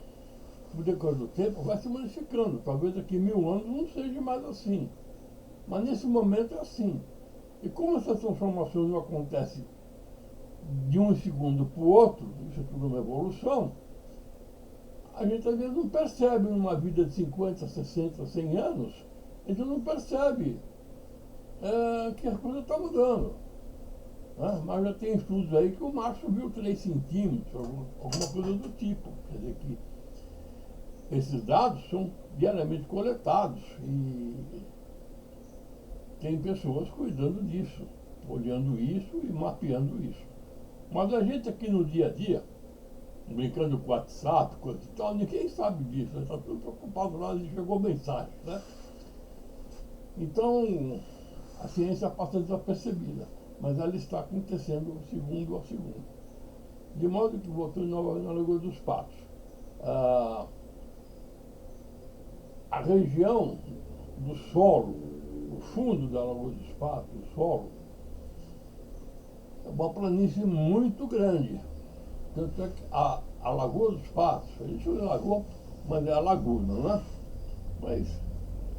no decorrer do tempo, vai se modificando. Talvez daqui a 1000 anos não seja mais assim. Mas nesse momento é assim. E como essas transformações não acontecem de um segundo para o outro, isso é tudo uma evolução, a gente às vezes não percebe numa vida de 50, 60, 100 anos, a gente não percebe que a coisa está mudando. Né? Mas já tem estudos aí que o mar subiu 3 centímetros, alguma coisa do tipo. Quer dizer que esses dados são diariamente coletados e tem pessoas cuidando disso, olhando isso e mapeando isso. Mas a gente aqui no dia a dia, brincando com o WhatsApp, coisa e tal, ninguém sabe disso, está tudo preocupado lá, chegou mensagem, né? Então, a ciência passa desapercebida, mas ela está acontecendo segundo a segundo. De modo que, voltando novamente na Lagoa dos Patos, a região do solo, o fundo da Lagoa dos Patos, o solo, é uma planície muito grande. Tanto é que a Lagoa dos Patos, a gente chama de lagoa, mas é a laguna, não é? Mas,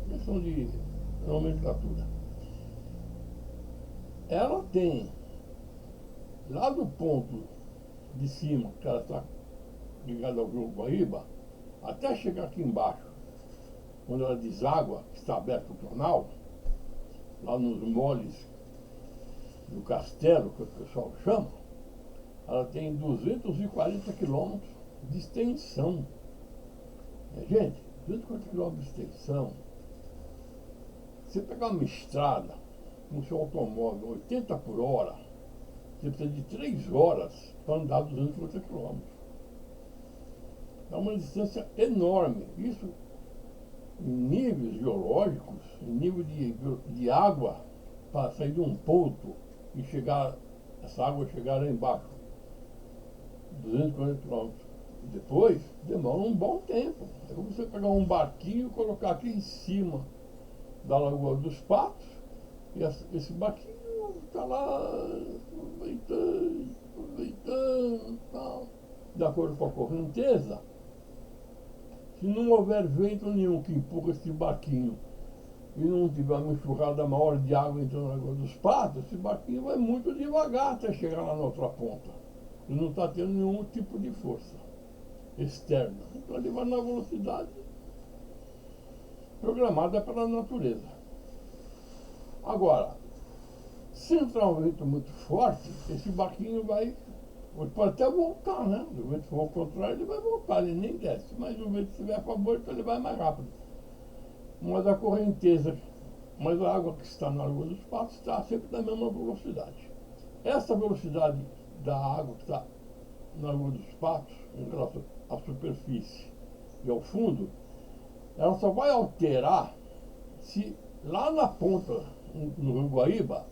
questão de nomenclatura. Ela tem, lá do ponto de cima, que ela está ligada ao Rio Guaíba, até chegar aqui embaixo, quando ela deságua, que está aberto o canal, lá nos moles do castelo, que o pessoal chama, ela tem 240 quilômetros de extensão. Gente, 240 quilômetros de extensão, você pegar uma estrada com seu automóvel 80 por hora, você precisa de 3 horas para andar 250 quilômetros. É uma distância enorme. Isso em níveis geológicos, em nível de água, para sair de um ponto e chegar, essa água chegar lá embaixo, 240 quilômetros. Depois, demora um bom tempo. É como você pegar um barquinho e colocar aqui em cima da Lagoa dos Patos, e esse barquinho está lá aproveitando, tal. De acordo com a correnteza, se não houver vento nenhum que empurra esse barquinho e não tiver uma enxurrada maior de água entrando na Lagoa dos Patos, esse barquinho vai muito devagar até chegar lá na outra ponta. E não está tendo nenhum tipo de força externa. Então ele vai na velocidade programada pela natureza. Agora, se entrar um vento muito forte, esse barquinho vai. Pode até voltar, né? Se o vento for ao contrário, ele vai voltar, ele nem desce. Mas se o vento estiver a favor, então ele vai mais rápido. Mas a correnteza, mas a água que está na Lagoa dos Patos está sempre na mesma velocidade. Essa velocidade da água que está na Lagoa dos Patos, em relação à superfície e ao fundo, ela só vai alterar se lá na ponta, no Rio Guaíba,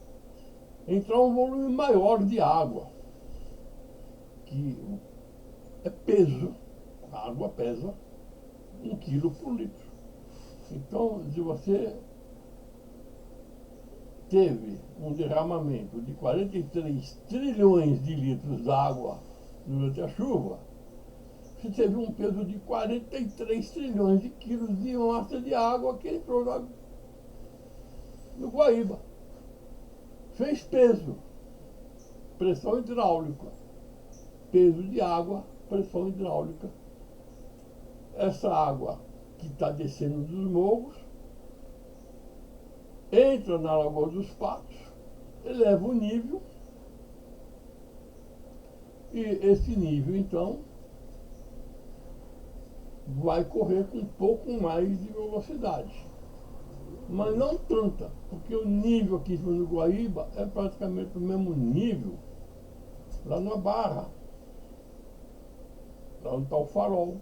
entrar um volume maior de água, que é peso. A água pesa 1 quilo por litro. Então, se você teve um derramamento de 43 trilhões de litros d'água durante a chuva, você teve um peso de 43 trilhões de quilos de massa de água que entrou no Guaíba. Fez peso, pressão hidráulica, peso de água, pressão hidráulica. Essa água que está descendo dos morros entra na Lagoa dos Patos, eleva o nível, e esse nível então vai correr com um pouco mais de velocidade. Mas não tanta, porque o nível aqui em cima do Guaíba é praticamente o mesmo nível lá na Barra, lá onde está o farol,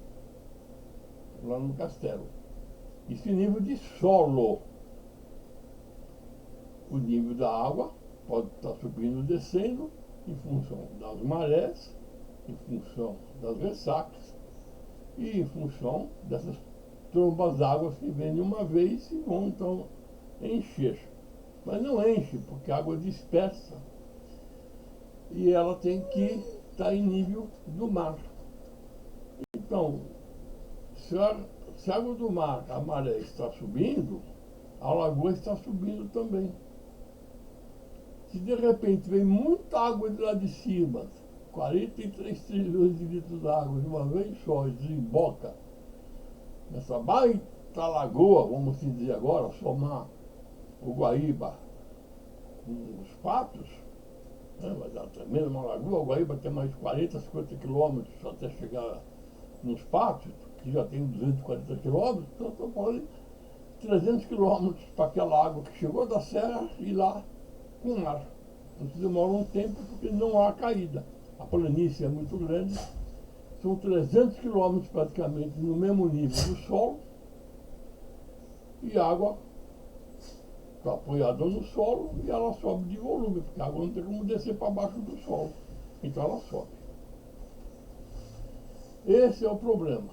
lá no castelo. Isso é nível de solo. O nível da água pode estar subindo ou descendo em função das marés, em função das ressacas e em função dessas trombas d'água que vêm de uma vez e vão então encher. Mas não enche, porque a água dispersa e ela tem que estar em nível do mar. Então, se a água do mar, a maré está subindo, a lagoa está subindo também. Se de repente vem muita água de lá de cima, 43 trilhões de litros d'água de uma vez só, e desemboca nessa baita lagoa, vamos assim dizer agora, somar o Guaíba com os Patos, né, vai dar também uma lagoa, o Guaíba tem mais de 40, 50 quilômetros até chegar nos Patos, que já tem 240 quilômetros, então estou falando de 300 quilômetros para aquela água que chegou da serra e lá com o mar. Isso demora um tempo porque não há caída. A planície é muito grande, são 300 quilômetros praticamente no mesmo nível do solo e a água está apoiada no solo e ela sobe de volume, porque a água não tem como descer para baixo do solo. Então ela sobe. Esse é o problema.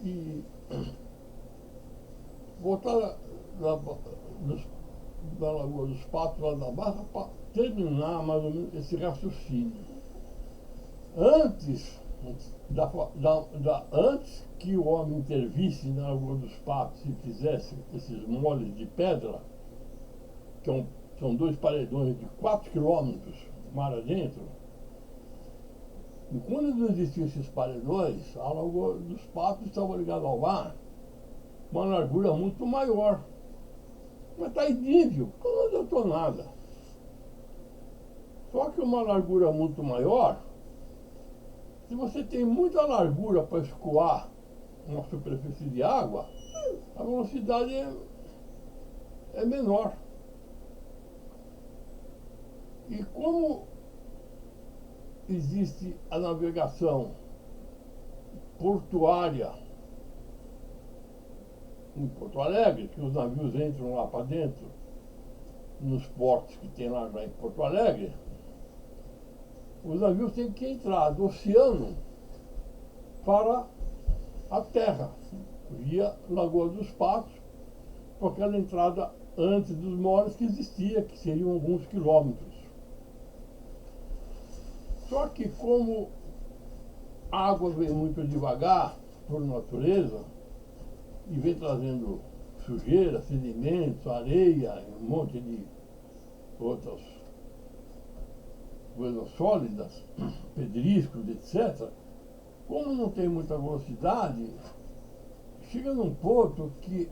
E voltar da Lagoa dos Patos, lá da Barra, para terminar mais ou menos esse raciocínio. Antes que o homem intervisse na Lagoa dos Patos e fizesse esses moles de pedra, que são dois paredões de 4 quilômetros mar adentro, e quando não existiam esses paredões, a Lagoa dos Patos estava ligada ao mar, uma largura muito maior. Mas está em nível, não adiantou nada. Só que uma largura muito maior, se você tem muita largura para escoar uma superfície de água, a velocidade é menor. E como existe a navegação portuária em Porto Alegre, que os navios entram lá para dentro, nos portos que tem lá em Porto Alegre, os navios têm que entrar do oceano para a terra, via Lagoa dos Patos, por aquela entrada antes dos moles que existia, que seriam alguns quilômetros. Só que como a água vem muito devagar, por natureza, e vem trazendo sujeira, sedimentos, areia, um monte de outras coisas sólidas, pedriscos, etc., como não tem muita velocidade, chega num ponto que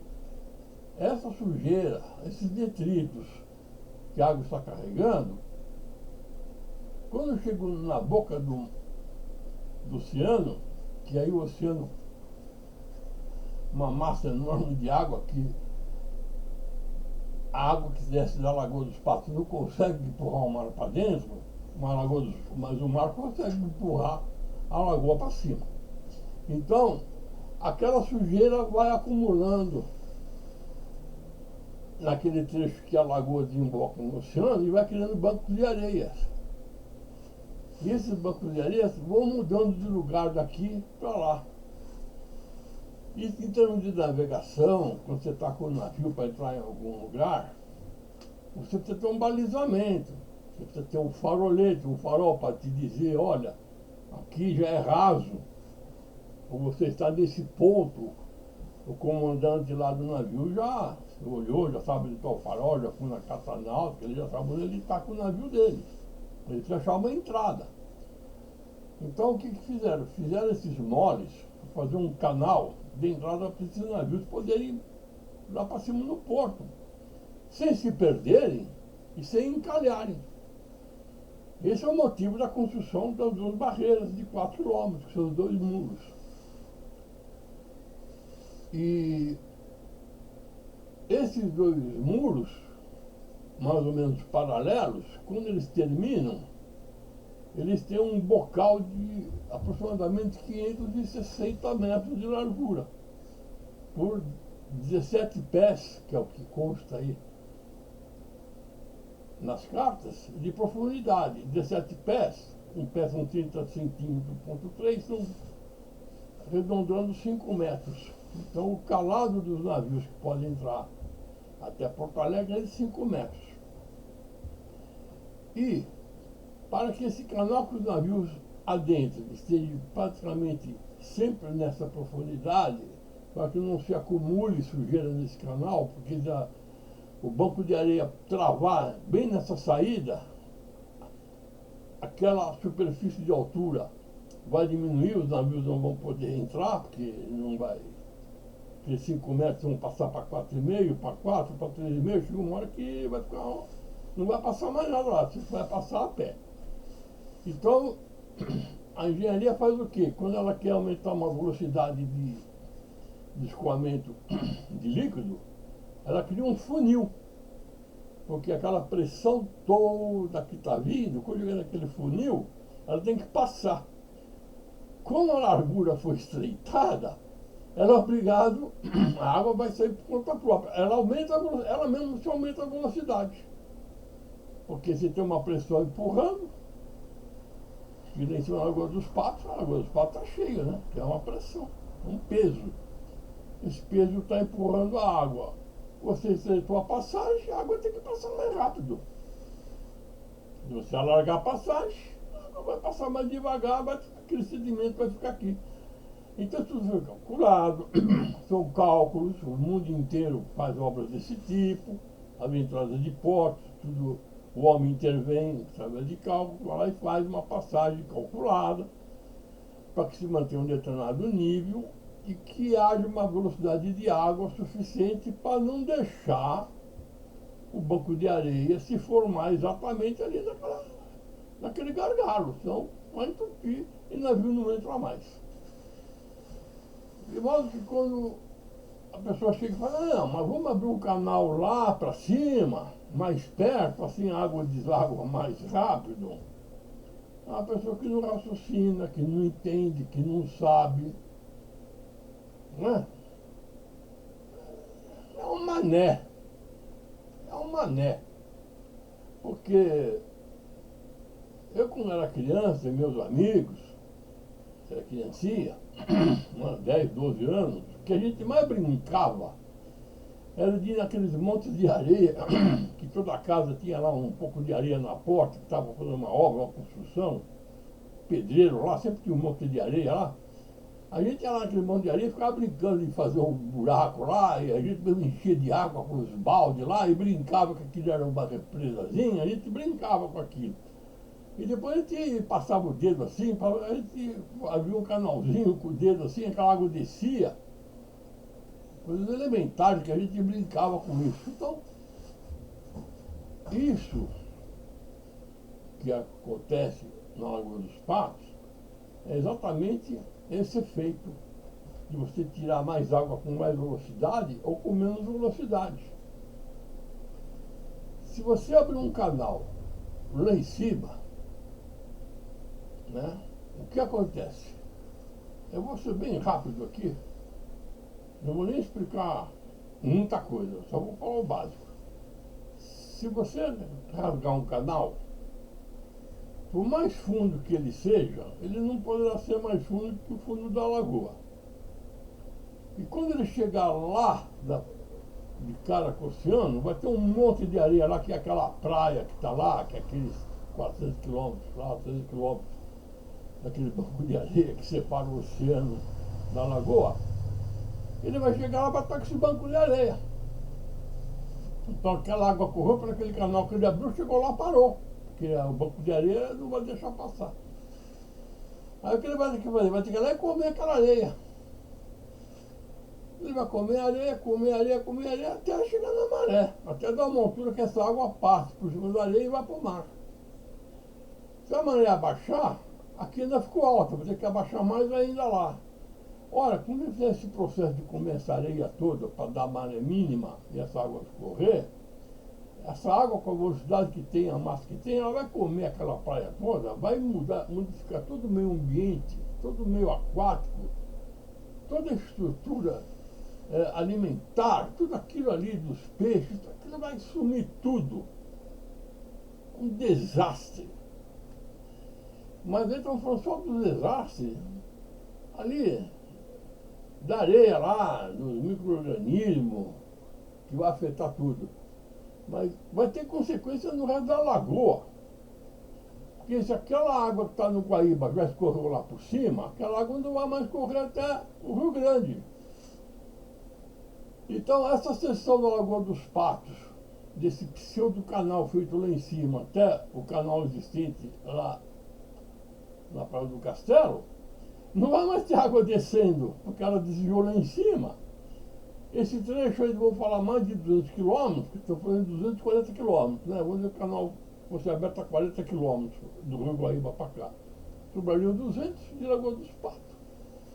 essa sujeira, esses detritos que a água está carregando, quando chega na boca do oceano, que aí o oceano, uma massa enorme de água, que a água que desce da Lagoa dos Patos não consegue empurrar o mar para dentro, mas o mar consegue empurrar a lagoa para cima. Então, aquela sujeira vai acumulando naquele trecho que a lagoa desemboca no oceano e vai criando bancos de areias. E esses bancos de areias vão mudando de lugar daqui para lá. E em termos de navegação, quando você está com o navio para entrar em algum lugar, você precisa ter um balizamento, você precisa ter um farolete, um farol para te dizer, olha, aqui já é raso, ou você está nesse ponto. O comandante lá do navio já olhou, já sabe onde está o farol, já foi na caça náutica, ele já sabe onde ele está com o navio dele. Ele precisa achar uma entrada. Então o que fizeram? Fizeram esses moles para fazer um canal de entrada para esses navios poderem ir lá para cima no porto, sem se perderem e sem encalharem. Esse é o motivo da construção das duas barreiras de 4 quilômetros, que são os 2 muros. E esses 2 muros, mais ou menos paralelos, quando eles terminam, eles têm um bocal de aproximadamente 560 metros de largura. por 17 pés, que é o que consta aí nas cartas, de profundidade. 17 pés, um pé são 30 centímetros, ponto 3, são arredondando 5 metros. Então o calado dos navios que podem entrar até Porto Alegre é de 5 metros. E para que esse canal que os navios adentrem esteja praticamente sempre nessa profundidade, para que não se acumule sujeira nesse canal, porque já o banco de areia travar bem nessa saída, aquela superfície de altura vai diminuir, os navios não vão poder entrar, porque não vai. Porque 5 metros vão passar para 4,5, para 4, para 3,5, chega uma hora que vai ficar. Não vai passar mais nada lá, você vai passar a pé. Então, a engenharia faz o quê? Quando ela quer aumentar uma velocidade de escoamento de líquido, ela cria um funil. Porque aquela pressão toda que está vindo, quando chega naquele funil, ela tem que passar. Como a largura foi estreitada, ela é obrigado, a água vai sair por conta própria. Ela mesmo se aumenta a velocidade. Porque você tem uma pressão empurrando, que nem em cima da Lagoa dos Patos, a Lagoa dos Patos está cheia, né? Que é uma pressão, um peso. Esse peso está empurrando a água. Você estreitou a passagem, a água tem que passar mais rápido. Se você alargar a passagem, a água vai passar mais devagar, aquele sedimento vai ficar aqui. Então tudo foi calculado, são cálculos, o mundo inteiro faz obras desse tipo, as entradas de portos, tudo, o homem intervém através de cálculo, vai lá e faz uma passagem calculada para que se mantenha um determinado nível e que haja uma velocidade de água suficiente para não deixar o banco de areia se formar exatamente ali naquele gargalo, senão vai entupir e o navio não entra mais. De modo que quando a pessoa chega e fala, não, mas vamos abrir um canal lá para cima, mais perto, assim a água deságua mais rápido. É uma pessoa que não raciocina, que não entende, que não sabe. Não é? É um mané. É um mané. Porque eu, quando era criança, e meus amigos, era criancinha, 10, 12 anos, o que a gente mais brincava era de ir naqueles montes de areia, que toda casa tinha lá um pouco de areia na porta, que estava fazendo uma obra, uma construção, pedreiro lá, sempre tinha um monte de areia lá. A gente ia lá naquele monte de areia e ficava brincando de fazer um buraco lá, e a gente mesmo enchia de água com os baldes lá, e brincava que aquilo era uma represazinha, a gente brincava com aquilo. E depois a gente passava o dedo assim, a gente abria um canalzinho com o dedo assim, aquela água descia. Coisas elementares que a gente brincava com isso. Então, isso que acontece na Lagoa dos Patos é exatamente esse efeito de você tirar mais água com mais velocidade ou com menos velocidade. Se você abrir um canal lá em cima, né, o que acontece? Eu vou ser bem rápido aqui, não vou nem explicar muita coisa, só vou falar o básico. Se você rasgar um canal, por mais fundo que ele seja, ele não poderá ser mais fundo que o fundo da lagoa. E quando ele chegar lá, de cara com o oceano, vai ter um monte de areia lá, que é aquela praia que está lá, que é aqueles 400 quilômetros lá, 300 quilômetros, daquele banco de areia que separa o oceano da lagoa. Ele vai chegar lá para estar com esse banco de areia. Então aquela água correu para aquele canal que ele abriu, chegou lá, parou. Porque o banco de areia não vai deixar passar. Aí o que ele vai ter que fazer? Vai ter que ir lá e comer aquela areia. Ele vai comer areia, comer areia, comer areia, até chegar na maré. Até dar uma altura que essa água passe por cima da areia e vai para o mar. Se a maré abaixar, aqui ainda ficou alta, vai ter que abaixar mais ainda lá. Ora, quando ele fizer esse processo de comer essa areia toda para dar maré mínima e essa água escorrer, essa água com a velocidade que tem, a massa que tem, ela vai comer aquela praia toda, vai modificar todo o meio ambiente, todo o meio aquático, toda a estrutura alimentar, tudo aquilo ali dos peixes, aquilo vai sumir tudo. Um desastre. Mas eles estão falando só do desastre ali, da areia lá, dos micro-organismos, que vai afetar tudo. Mas vai ter consequência no resto da lagoa. Porque se aquela água que está no Guaíba já escorreu lá por cima, aquela água não vai mais correr até o Rio Grande. Então essa seção da Lagoa dos Patos, desse pseudo-canal feito lá em cima, até o canal existente lá na Praia do Castelo, não vai mais ter água descendo, porque ela desviou lá em cima. Esse trecho aí, vou falar mais de 200 quilômetros, que estou fazendo 240 quilômetros, né? Vou dizer que o canal fosse aberto a 40 quilômetros do Rio Guaíba para cá. Sobraria 200 de Lagoa dos Patos.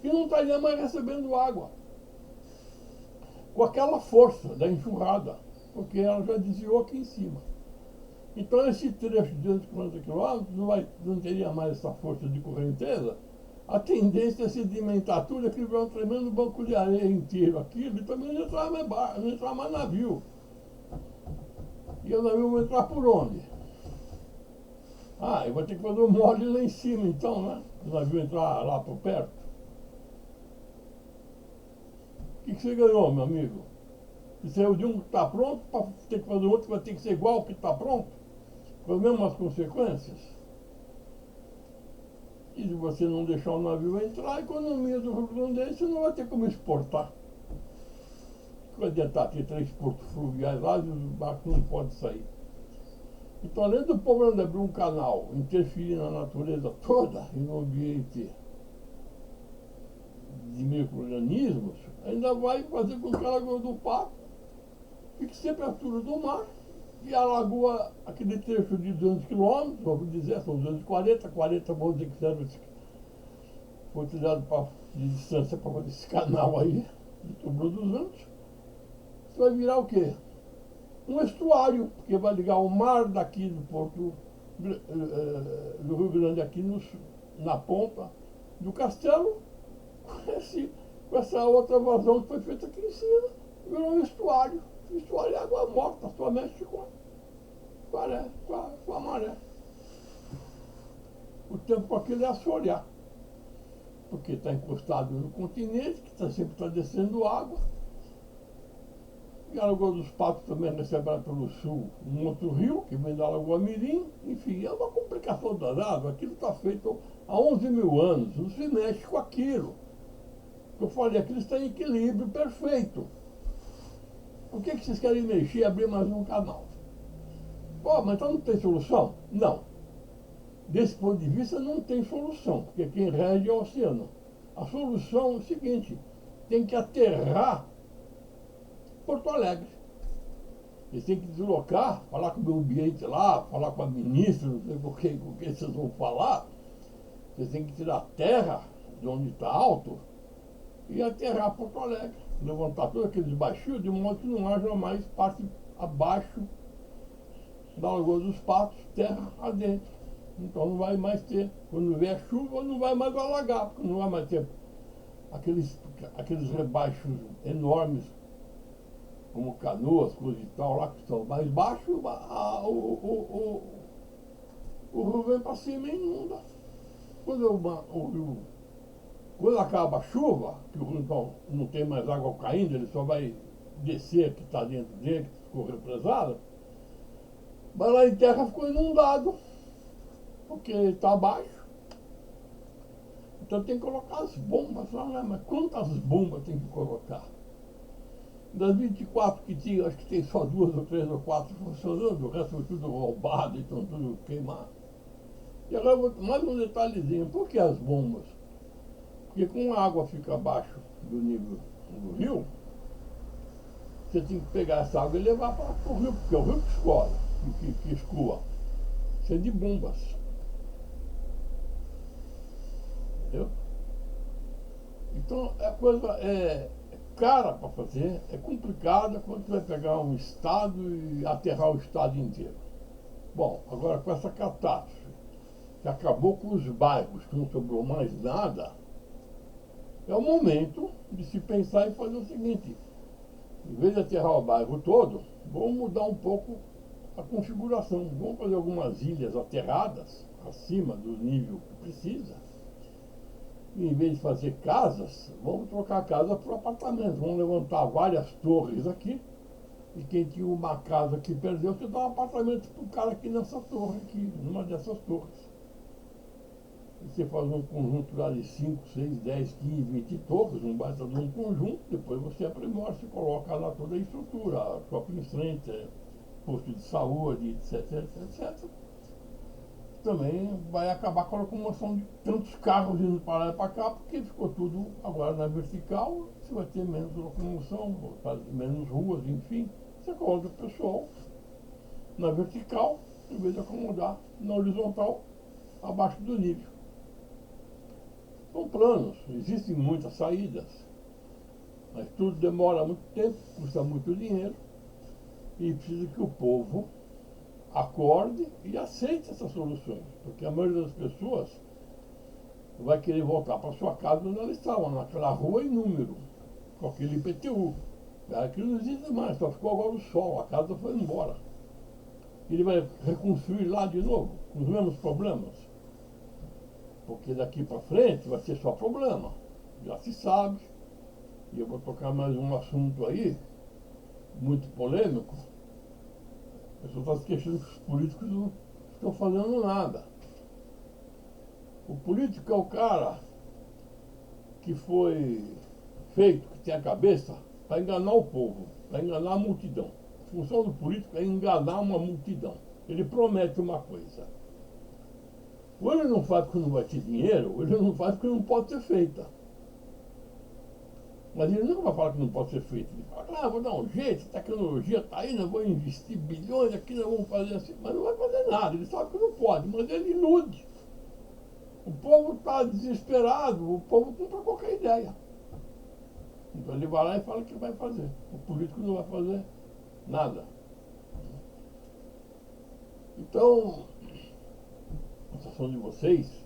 E não estaria mais recebendo água. Com aquela força da enxurrada, porque ela já desviou aqui em cima. Então esse trecho de 240 quilômetros não teria mais essa força de correnteza. A tendência é sedimentar tudo, aquilo vai um tremendo banco de areia inteiro, aquilo, e também não entrar mais navio. E o navio vai entrar por onde? Ah, eu vou ter que fazer um mole lá em cima então, né? O navio entrar lá por perto. O que você ganhou, meu amigo? Você saiu de um que está pronto para ter que fazer outro que vai ter que ser igual ao que está pronto? Com as mesmas consequências? E se você não deixar o navio entrar, a economia do Rio Grande você não vai ter como exportar. Vai adiantar ter 3 portos fluviais lá e os barcos não podem sair. Então, além do problema de abrir um canal, interferir na natureza toda e no ambiente de micro-organismos, ainda vai fazer com que a Lagoa do Pato fique sempre à altura do mar e a lagoa, aquele trecho de 200 quilômetros, vamos dizer, são 240, 40 vamos dizer que serve, foi utilizado de distância para fazer esse canal aí, de sobrou 200, isso vai virar o quê? Um estuário, porque vai ligar o mar daqui do Porto do Rio Grande, aqui na ponta do castelo, com essa outra vazão que foi feita aqui em cima, virou um estuário. Estuário é água morta, só mexe com a maré. O tempo aquele é assorear, porque está encostado no continente, que sempre está descendo água. E a Lagoa dos Patos também recebe pelo sul um outro rio, que vem da Lagoa Mirim. Enfim, é uma complicação danada. Aquilo está feito há 11 mil anos, não se mexe com aquilo. Eu falei, aquilo está em equilíbrio perfeito. Por que vocês querem mexer e abrir mais um canal? Pô, mas então não tem solução? Não. Desse ponto de vista não tem solução, porque quem rege é o oceano. A solução é o seguinte, tem que aterrar Porto Alegre. Eles têm que deslocar, falar com o meio ambiente lá, falar com a ministra, não sei com quem vocês vão falar. Vocês têm que tirar a terra de onde está alto e aterrar Porto Alegre. Levantar todos aqueles baixinhos de modo que não haja mais parte abaixo da Lagoa dos Patos, terra adentro. Então não vai mais ter, quando vier chuva, não vai mais alagar, porque não vai mais ter aqueles rebaixos enormes, como Canoas, coisa e tal, lá que estão mais baixos, o rio vem para cima e inunda. Quando acaba a chuva, que o rio não tem mais água caindo, ele só vai descer que está dentro dele, que ficou represado, mas lá em terra ficou inundado, porque está abaixo. Então tem que colocar as bombas lá, né? Mas quantas bombas tem que colocar? Das 24 que tinha, acho que tem só 2 ou 3 ou 4 funcionando, o resto foi tudo roubado, então tudo queimado. E agora mais um detalhezinho, por que as bombas? Porque como a água fica abaixo do nível do rio, você tem que pegar essa água e levar para o rio, porque é o rio que escoa, que escoa. Isso é de bombas. Entendeu? Então a coisa é cara para fazer, é complicada quando você vai pegar um estado e aterrar o estado inteiro. Bom, agora com essa catástrofe, que acabou com os bairros, que não sobrou mais nada, É o momento de se pensar e fazer o seguinte: em vez de aterrar o bairro todo, vamos mudar um pouco a configuração. Vamos fazer algumas ilhas aterradas, acima do nível que precisa. E em vez de fazer casas, vamos trocar a casa por apartamentos. Vamos levantar várias torres aqui. E quem tinha uma casa que perdeu, você dá um apartamento para o cara aqui nessa torre, aqui, numa dessas torres. E você faz um conjunto lá de 5, 6, 10, 15, 20 torres, um baita de um conjunto, depois você aprimora, você coloca lá toda a estrutura, shopping center, posto de saúde, etc, etc, etc. Também vai acabar com a locomoção de tantos carros indo para lá e para cá, porque ficou tudo agora na vertical, você vai ter menos locomoção, menos ruas, enfim. Você coloca o pessoal na vertical, em vez de acomodar na horizontal, abaixo do nível. São planos, existem muitas saídas, mas tudo demora muito tempo, custa muito dinheiro, e precisa que o povo acorde e aceite essas soluções, porque a maioria das pessoas vai querer voltar para sua casa onde ela estava, naquela rua em número, com aquele IPTU. Aquilo não existe mais, só ficou agora o sol, a casa foi embora. Ele vai reconstruir lá de novo, com os mesmos problemas. Porque daqui para frente vai ser só problema, já se sabe. E eu vou tocar mais um assunto aí, muito polêmico. A pessoa está se queixando que os políticos não estão fazendo nada. O político é o cara que foi feito, que tem a cabeça, para enganar o povo, para enganar a multidão. A função do político é enganar uma multidão. Ele promete uma coisa. Ou ele não faz porque não vai ter dinheiro, ou ele não faz porque não pode ser feita. Mas ele nunca vai falar que não pode ser feito. Ele fala, vou dar um jeito, a tecnologia está aí, nós vamos investir bilhões aqui, nós vamos fazer assim. Mas não vai fazer nada, ele sabe que não pode, mas ele ilude. O povo está desesperado, o povo compra qualquer ideia. Então ele vai lá e fala que vai fazer. O político não vai fazer nada. Então, a situação de vocês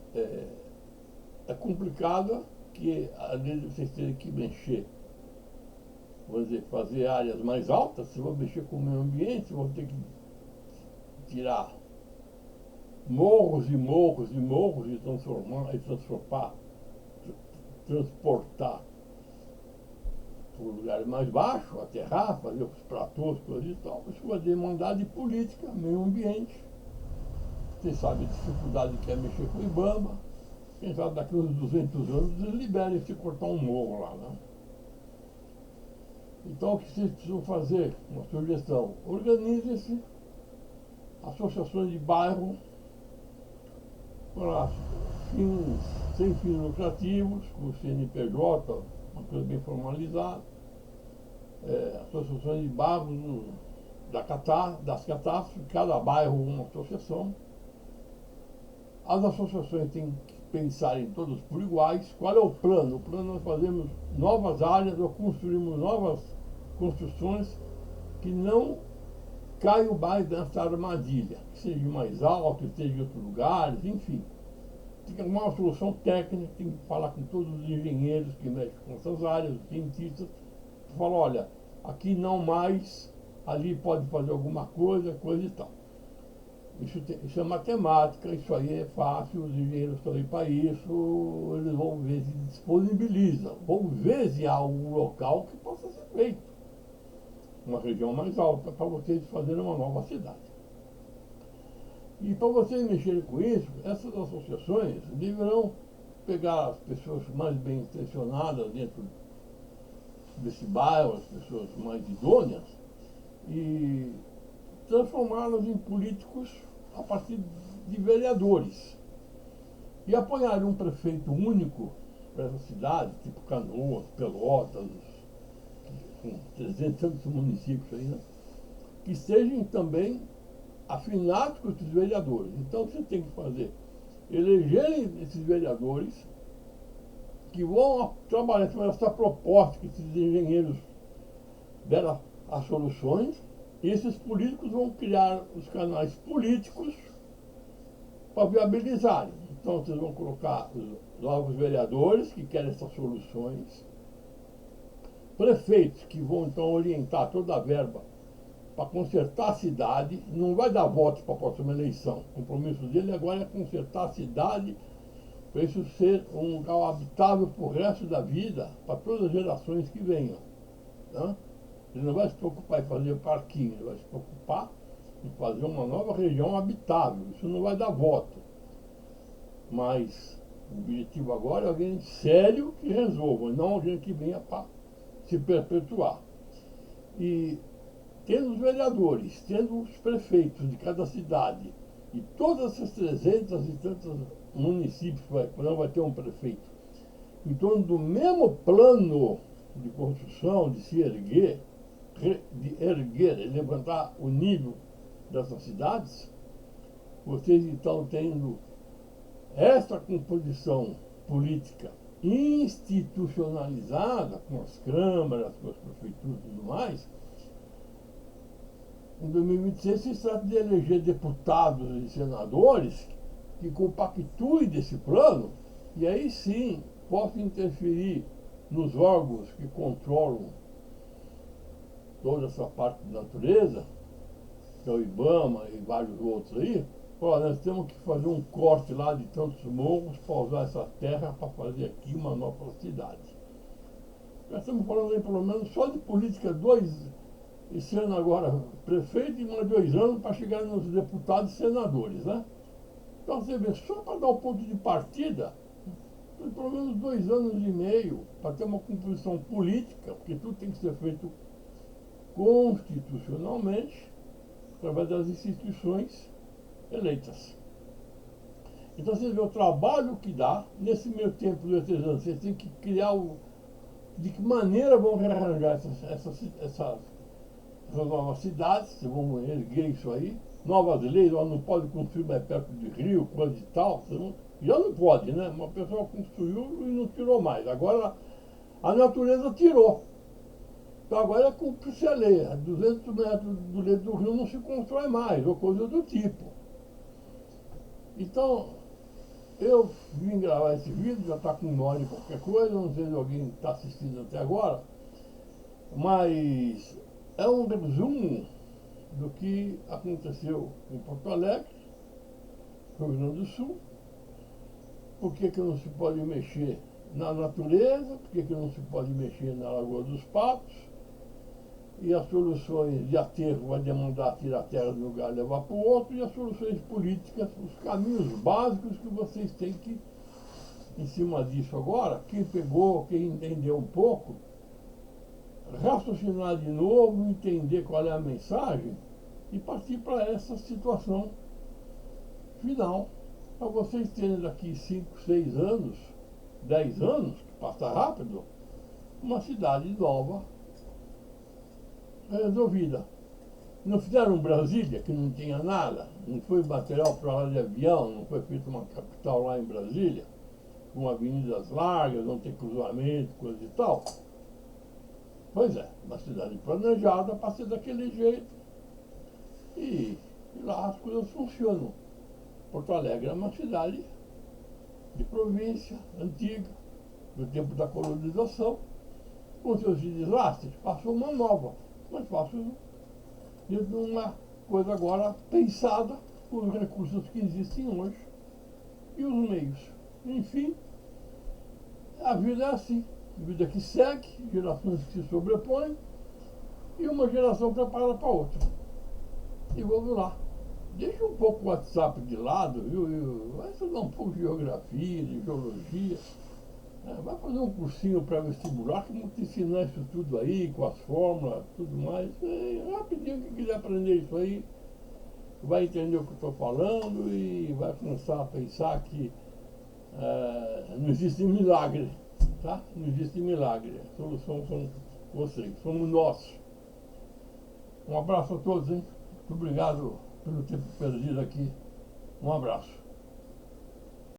é complicada, que às vezes vocês terem que mexer, vamos dizer, fazer áreas mais altas, se vão mexer com o meio ambiente, vão ter que tirar morros e morros e morros e transportar para lugares mais baixos, aterrar, fazer os platôs, coisas e tal. Isso vai demandar de política, meio ambiente. Vocês sabem a dificuldade que é mexer com o IBAMA. Quem sabe daqui uns 200 anos eles liberem se cortar um morro lá, né? Então o que vocês precisam fazer? Uma sugestão: organizem-se, associações de bairro, para fins, sem fins lucrativos, com o CNPJ, uma coisa bem formalizada, associações de bairros das catástrofes, cada bairro uma associação. As associações têm que pensar em todas por iguais. Qual é o plano? O plano é nós fazemos novas áreas ou construímos novas construções que não caia o bairro nessa armadilha, que seja mais alto, que esteja em outros lugares, enfim. Tem que arrumar uma solução técnica, tem que falar com todos os engenheiros que mexem com essas áreas, os cientistas, para falar, olha, aqui não mais, ali pode fazer alguma coisa e tal. Isso é matemática, isso aí é fácil, os engenheiros estão aí para isso, eles vão ver se disponibiliza, vão ver se há um local que possa ser feito. Uma região mais alta para vocês fazerem uma nova cidade. E para vocês mexerem com isso, essas associações deverão pegar as pessoas mais bem intencionadas dentro desse bairro, as pessoas mais idôneas, e transformá-los em políticos a partir de vereadores. E apoiar um prefeito único para essa cidade, tipo Canoas, Pelotas, com 300 municípios aí, né? Que sejam também afinados com esses vereadores. Então o que você tem que fazer? Elegerem esses vereadores que vão trabalhar com essa proposta que esses engenheiros deram as soluções. E esses políticos vão criar os canais políticos para viabilizarem. Então vocês vão colocar os novos vereadores que querem essas soluções, prefeitos que vão então orientar toda a verba para consertar a cidade, não vai dar votos para a próxima eleição. O compromisso dele agora é consertar a cidade para isso ser um lugar habitável para o resto da vida, para todas as gerações que venham. Né? Ele não vai se preocupar em fazer parquinho, ele vai se preocupar em fazer uma nova região habitável. Isso não vai dar voto. Mas o objetivo agora é alguém sério que resolva, não alguém que venha para se perpetuar. E tendo os vereadores, tendo os prefeitos de cada cidade, e todas essas 300 e tantos municípios, não vai ter um prefeito, em torno do mesmo plano de construção, de se erguer, e levantar o nível dessas cidades, vocês estão tendo essa composição política institucionalizada, com as câmaras, com as prefeituras e tudo mais. Em 2026 se trata de eleger deputados e senadores que compactuem desse plano e aí sim possam interferir nos órgãos que controlam toda essa parte da natureza, que é o IBAMA e vários outros aí. Olha, nós temos que fazer um corte lá de tantos morros para usar essa terra para fazer aqui uma nova cidade. Nós estamos falando aí pelo menos só de política esse ano agora prefeito e mais 2 anos para chegar nos deputados e senadores, né? Então você vê, só para dar o ponto de partida, pelo menos 2 anos e meio para ter uma composição política, porque tudo tem que ser feito constitucionalmente, através das instituições eleitas. Então você vê o trabalho que dá, nesse meio tempo, dos 3 anos, vocês têm que criar de que maneira vão rearranjar essas novas cidades, vocês vão erguer isso aí, novas leis, não pode construir mais perto de rio, coisa e tal, já não pode, né? Uma pessoa construiu e não tirou mais, agora a natureza tirou. Então agora é cumprir a lei, a 200 metros do leito do rio não se constrói mais, ou coisa do tipo. Então, eu vim gravar esse vídeo, já está com 1 hora e qualquer coisa, não sei se alguém está assistindo até agora, mas é um resumo do que aconteceu em Porto Alegre, Rio Grande do Sul, por que não se pode mexer na natureza, por que não se pode mexer na Lagoa dos Patos, e as soluções de aterro vai demandar tirar a terra de um lugar e levar para o outro, e as soluções políticas, os caminhos básicos que vocês têm que, em cima disso agora, quem pegou, quem entendeu um pouco, raciocinar de novo, entender qual é a mensagem e partir para essa situação final, para vocês terem daqui 5, 6 anos, 10 anos, que passa rápido, uma cidade nova resolvida. Não fizeram Brasília, que não tinha nada, não foi material para lá de avião, não foi feita uma capital lá em Brasília, com avenidas largas, não tem cruzamento, coisa e tal. Pois é, uma cidade planejada para ser daquele jeito e lá as coisas funcionam. Porto Alegre é uma cidade de província, antiga, do tempo da colonização, com seus desastres, passou uma nova, mas passou dentro de uma coisa agora pensada com os recursos que existem hoje e os meios. Enfim, a vida é assim. Vida que segue, gerações que se sobrepõem, e uma geração prepara para outra. E vamos lá. Deixa um pouco o WhatsApp de lado, viu? Vai estudar um pouco de geografia, de geologia. Vai fazer um cursinho pré-vestibular que vão te ensinar isso tudo aí, com as fórmulas, tudo mais. Rapidinho, quem quiser aprender isso aí, vai entender o que eu estou falando e vai começar a pensar que não existe milagre. Tá? Não existe milagre. A solução são vocês, somos nós. Um abraço a todos, hein? Muito obrigado pelo tempo perdido aqui. Um abraço.